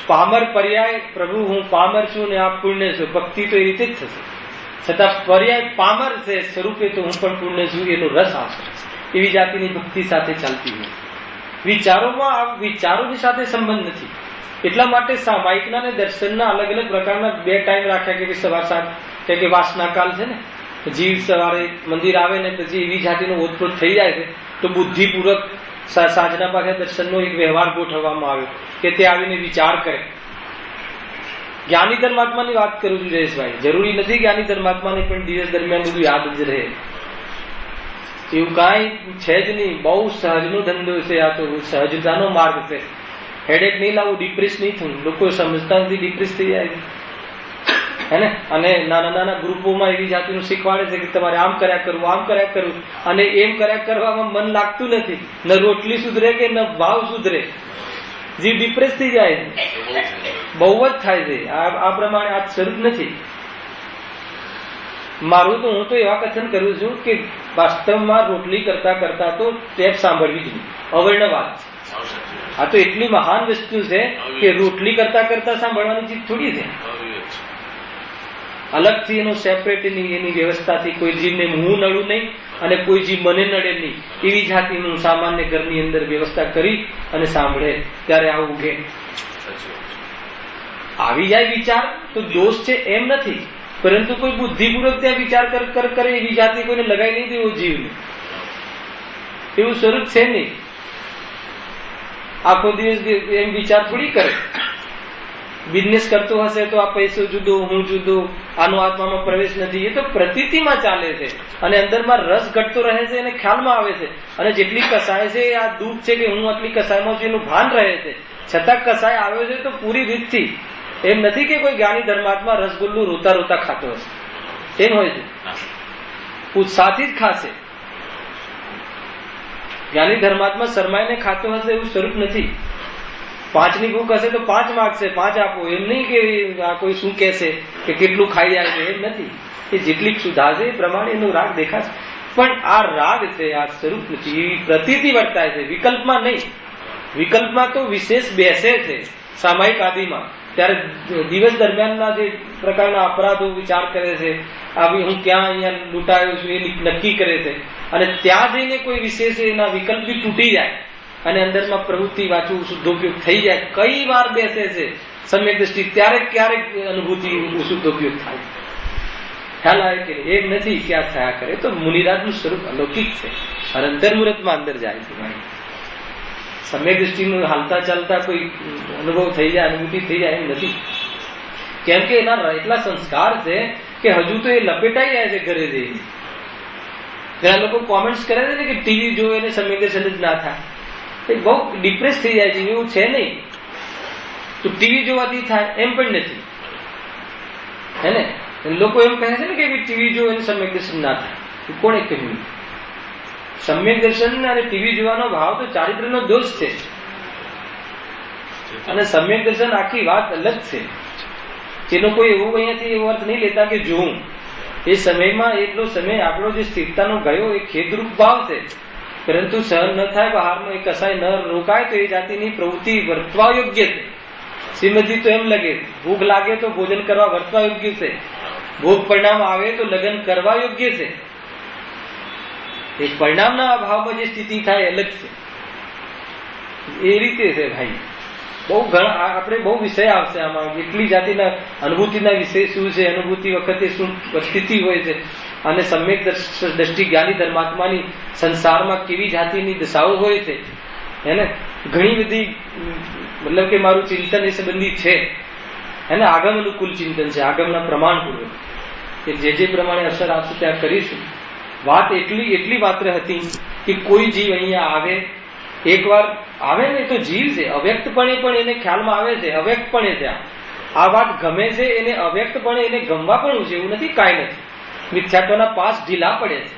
પામર પર્યાય પ્રભુ હું પામર છું ને આપ પુણ્ય છું, ભક્તિ તો એ રીતે જ થશે. છતાં પર્યાય પામર છે, સ્વરૂપે તો હું પણ પુણ્ય છું, એનો રસ આવશે. એવી જાતિની ભક્તિ સાથે ચાલતી હોય. વિચારોની સાથે સંબંધ નથી. એટલા માટે સામાયિકના અને દર્શનના અલગ અલગ પ્રકારના બે ટાઈમ રાખ્યા કે સવાર સાંજ, કે વાસનાકાલ છે ને, જીવ સવારે મંદિર આવે ને પછી એવી જાતિનો ઓતપ્રોત થઈ જાય છે તો બુદ્ધિપૂર્વક સાંજના પાછા દર્શનનો એક વ્યવહાર ગોઠવવામાં આવ્યો કે તે આવીને વિચાર કરે. જ્ઞાની ધર્માત્માની વાત કરું છું જયેશભાઈ, જરૂરી નથી જ્ઞાની ધર્માત્માને પણ દિવસ દરમિયાન બધું યાદ જ રહે, એવું કાંઈ છે જ નહીં. બહુ સહજનો ધંધો છે આ, તો સહજતાનો માર્ગ છે. હેડેક નહીં લાવવું, ડિપ્રેસ નહીં થવું. લોકો સમજતા નથી, ડિપ્રેસ થઈ જાય હે ને. અને નાના નાના ગ્રુપોમાં એવી જાતિનું શીખવાડે છે કે તમારે આમ કર્યા કરવું, આમ કર્યા કરવું, અને એમ કર્યા કરવામાં મન લાગતું નથી. ન રોટલી સુધરે કે ન ભાવ સુધરે, જીવ ડિપ્રેસ થઈ જાય. બહુ જ થાય છે આ પ્રમાણે. આ સ્વરૂપ નથી મારું. તો હું તો એવા કથન કરું છું કે વાસ્તવમાં રોટલી કરતા કરતા તો ટેપ સાંભળવી જ નહીં, અવર્ણવાદ. આ તો એટલી મહાન વસ્તુ છે કે રોટલી કરતા કરતા સાંભળવાની ચીજ થોડી છે. અલગથી એનો સેપરેટ એની વ્યવસ્થાથી કોઈ જીવને હું નડું નહીં અને કોઈ જીવ મને નડે નહીં, એવી જાતિનું સામાન્ય ઘરની અંદર વ્યવસ્થા કરી અને સાંભળે ત્યારે આવું ઉઠે. આવી જાય વિચાર તો દોષ છે એમ નથી, પરંતુ કોઈ બુદ્ધિપૂર્વક ત્યાં વિચાર કરે એવી જાતિ કોઈને લગાઈ નહીં દેવો જીવને, એવું સ્વરૂપ છે નહીં. આખો દિવસ એમ વિચાર થોડી કરે. બિઝનેસ કરતો હશે તો આ પૈસો જુદો, હું જુદો, આનો આત્મામાં પ્રવેશ નથી, એ તો પ્રતીતિમાં ચાલે છે અને અંદરમાં રસ ઘટતો રહે છે અને ખ્યાલમાં આવે છે. અને જેટલી કસાય છે આ દુઃખ છે કે હું આટલી કસાયમાં છું એનું ભાન રહે છે, છતાં કસાય આવ્યો છે તો પૂરી રીતથી. એમ નથી કે કોઈ જ્ઞાની ધર્માત્મા રસગુલ્લું રોતા રોતા ખાતો હશે, એમ હોય છે ઉત્સાહથી જ ખાશે. જ્ઞાની ધર્માત્મા શરમાઈને ખાતો હશે એવું સ્વરૂપ નથી. 5 ની ભૂખ હશે તો 5 માગશે, 5 આપો, એમ નહીં કે આ કોઈ શું કહેશે કે કેટલું ખાઈ જાય છે, એમ નથી. એ જેટલી ક્ષુધા છે એ પ્રમાણે એનો રાગ દેખાશે. પણ આ રાગ છે, આ સ્વરૂપ નથી. એવી પ્રતીતિ વર્તાય છે, વિકલ્પમાં નહીં. વિકલ્પમાં તો વિશેષ બેસે છે સામાયિક આદિમાં, ત્યારે દિવસ દરમિયાનના જે પ્રકારના અપરાધો વિચાર કરે છે, આવી હું ક્યાં અહીંયા લૂંટાયો છું એ નક્કી કરે છે, અને ત્યાં જઈને કોઈ વિશેષ એના વિકલ્પ બી તૂટી જાય અને અંદરમાં પ્રવૃત્તિ વાંચવું શુદ્ધોપયોગ થઈ જાય. કઈ વાર બેસે છે સમ્યક દ્રષ્ટિ, ત્યારે ક્યારેક અનુભૂતિ શુદ્ધોપયોગ થાય. ખ્યાલ આવે કે એમ નથી કે આ થયા કરે. તો મુનિરાજનું સ્વરૂપ અલૌકિક છે અને અંતર્મુહૂર્તમાં અંદર જાય છે. સમ્યક દ્રષ્ટિનું હાલતા ચાલતા કોઈ અનુભવ થઈ જાય, અનુભૂતિ થઈ જાય એમ નથી. કેમ કે એના એટલા સંસ્કાર છે કે હજુ તો એ લપેટાઈ જાય છે ઘરે જઈને. ઘણા લોકો કોમેન્ટ્સ કરે છે ને કે ટીવી જોવે એને સમ્યક દર્શન જ ના થાય, એ બહુ ડિપ્રેસ થઈ જાય છે. એવું છે નહીં. તો ટીવી જોવાથી થાય એમ પણ નથી, હે ને. લોકો એમ કહે છે ને કે ટીવી જોવે એને સમ્યક દર્શન ના થાય. કોણે કહ્યું? સમ્યક દર્શન અને ટીવી જોવાનો ભાવ તો ચારિત્રનો દોષ છે, અને સમ્યક દર્શન આખી વાત અલગ છે. જેનો કોઈ એવો અહીંયાથી એવો અર્થ નહીં લેતા કે જોઉં. એ સમયમાં એટલો સમય આપણો જે સ્થિરતાનો ગયો એ ખેદરૂપ ભાવ છે, પરંતુ સહન ન થાય બહારનો એ કસાય ન રોકાય તો એ જાતિની પ્રવૃત્તિ વર્તવા યોગ્ય છે. શ્રીમદજી તો એમ લગે, ભૂખ લાગે તો ભોજન કરવા વર્તવા યોગ્ય છે, ભોગ પરિણામ આવે તો લગ્ન કરવા યોગ્ય છે. એ પરિણામના અભાવમાં જે સ્થિતિ થાય અલગ છે. એ રીતે છે ભાઈ. બહુ ઘણા આપણે બહુ વિષય આવશે આમાં. એટલી જાતિના અનુભૂતિના વિષય શું છે, અનુભૂતિ વખતે શું સ્થિતિ હોય છે, અને સમ્યક દ્રષ્ટિ જ્ઞાની ધર્માત્માની સંસારમાં કેવી જાતિની દશાઓ હોય છે, એને ઘણી બધી, મતલબ કે મારું ચિંતન એ સંબંધી છે, એને આગમ અનુકૂળ ચિંતન છે, આગમના પ્રમાણપૂર્વક કે જે પ્રમાણે અસર આવશે ત્યાં કરીશું. વાત એટલી માત્ર હતી કે કોઈ જીવ અહીંયા આવે, એકવાર આવે ને તો જીવ છે, અવ્યક્તપણે પણ એને ખ્યાલમાં આવે છે, અવ્યક્તપણે ત્યાં આ વાત ગમે છે એને, અવ્યક્તપણે એને ગમવા પણ છે, એવું નથી કાંઈ નથી. મિથ્યાત્વના પાસ ઢીલા પડે છે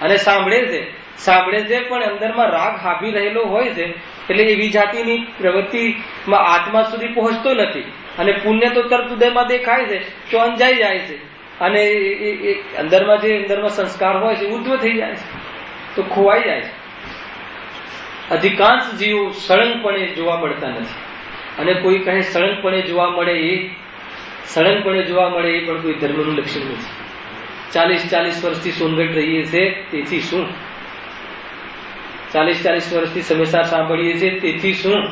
અને સાંભળે છે પણ અંદરમાં રાગ હાવી રહેલો હોય છે, એટલે એવી જાતિની પ્રવૃત્તિમાં આત્મા સુધી પહોંચતો નથી. અને પુણ્ય તો તરત ઉદયમાં દેખાય છે તો અંજાઈ જાય છે, અને અંદરમાં સંસ્કાર હોય છે ઉર્ધ્વ થઈ જાય છે, તો ખોવાઈ જાય છે. અધિકાંશ જીવો સળંગપણે જોવા મળતા નથી, અને કોઈ કહે સળંગપણે જોવા મળે એ પણ કોઈ ધર્મનું લક્ષણ નથી. 40 વર્ષથી સોનગઢ રહીએ છીએ તેથી શું, 40 વર્ષથી સમયસાર સાંભળીએ છીએ તેથી શું,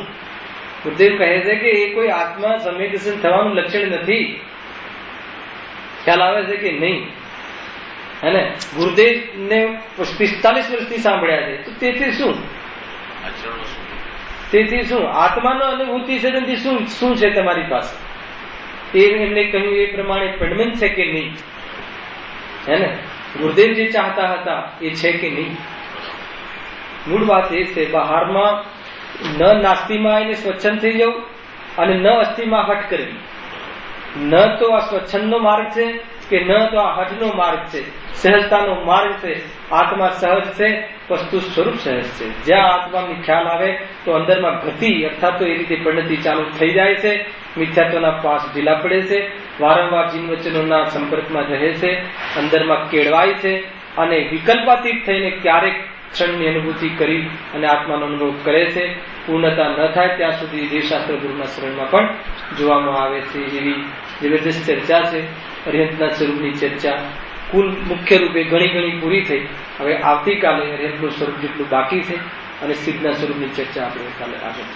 ગુરુદેવ કહે છે કે એ કોઈ આત્મા સંવેદનશીલ થવાનું લક્ષણ નથી. ખ્યાલ આવે છે કે નહીં? હે ગુરુદેવ ને 45 વર્ષથી સાંભળ્યા છે, તો તેથી શું આત્માનો અનુભૂતિ છે નથી શું છે તમારી પાસે? એમને કહ્યું એ પ્રમાણે પડમન છે કે નહીં? હે ને ગુરુદેવ જે ચાહતા હતા એ છે કે નહીં? મૂળ વાત એ છે, બહારમાં ન નાસ્તીમાં આવીને સ્વચ્છંદ થઈ જવું અને ન અસ્થિમાં હઠ કરવી. ન તો આ સ્વચ્છંદનો માર્ગ છે કે ન તો આ હઠનો માર્ગ છે, સહજતાનો માર્ગ છે. આત્મા સહજ છે, વસ્તુ સ્વરૂપ સહજ છે. જ્યાં આત્માની ખ્યાલ આવે તો અંદરમાં ગતિ અર્થાત તો એ રીતે પરિણતિ ચાલુ થઈ જાય છે. મિથ્યાત્વના પાસ ઢીલા પડે છે, વારંવાર જીન વચનોના સંપર્કમાં રહે છે, અંદરમાં કેળવાય છે અને વિકલ્પાતીત થઈને ક્યારેક ક્ષણની અનુભૂતિ કરી અને આત્માનો અનુભવ કરે છે. પૂર્ણતા ન થાય ત્યાં સુધી દેવશાસ્ત્ર ગુરુના શરણમાં પણ જોવામાં આવે છે. એવી જબરદસ્ત ચર્ચા છે. અરિહંતના સ્વરૂપની ચર્ચા કુલ મુખ્ય રૂપે ઘણી પૂરી થઈ. હવે આવતીકાલે અરિહંતનું સ્વરૂપ જેટલું બાકી છે અને સિદ્ધના સ્વરૂપની ચર્ચા આપણે કાલે આગળ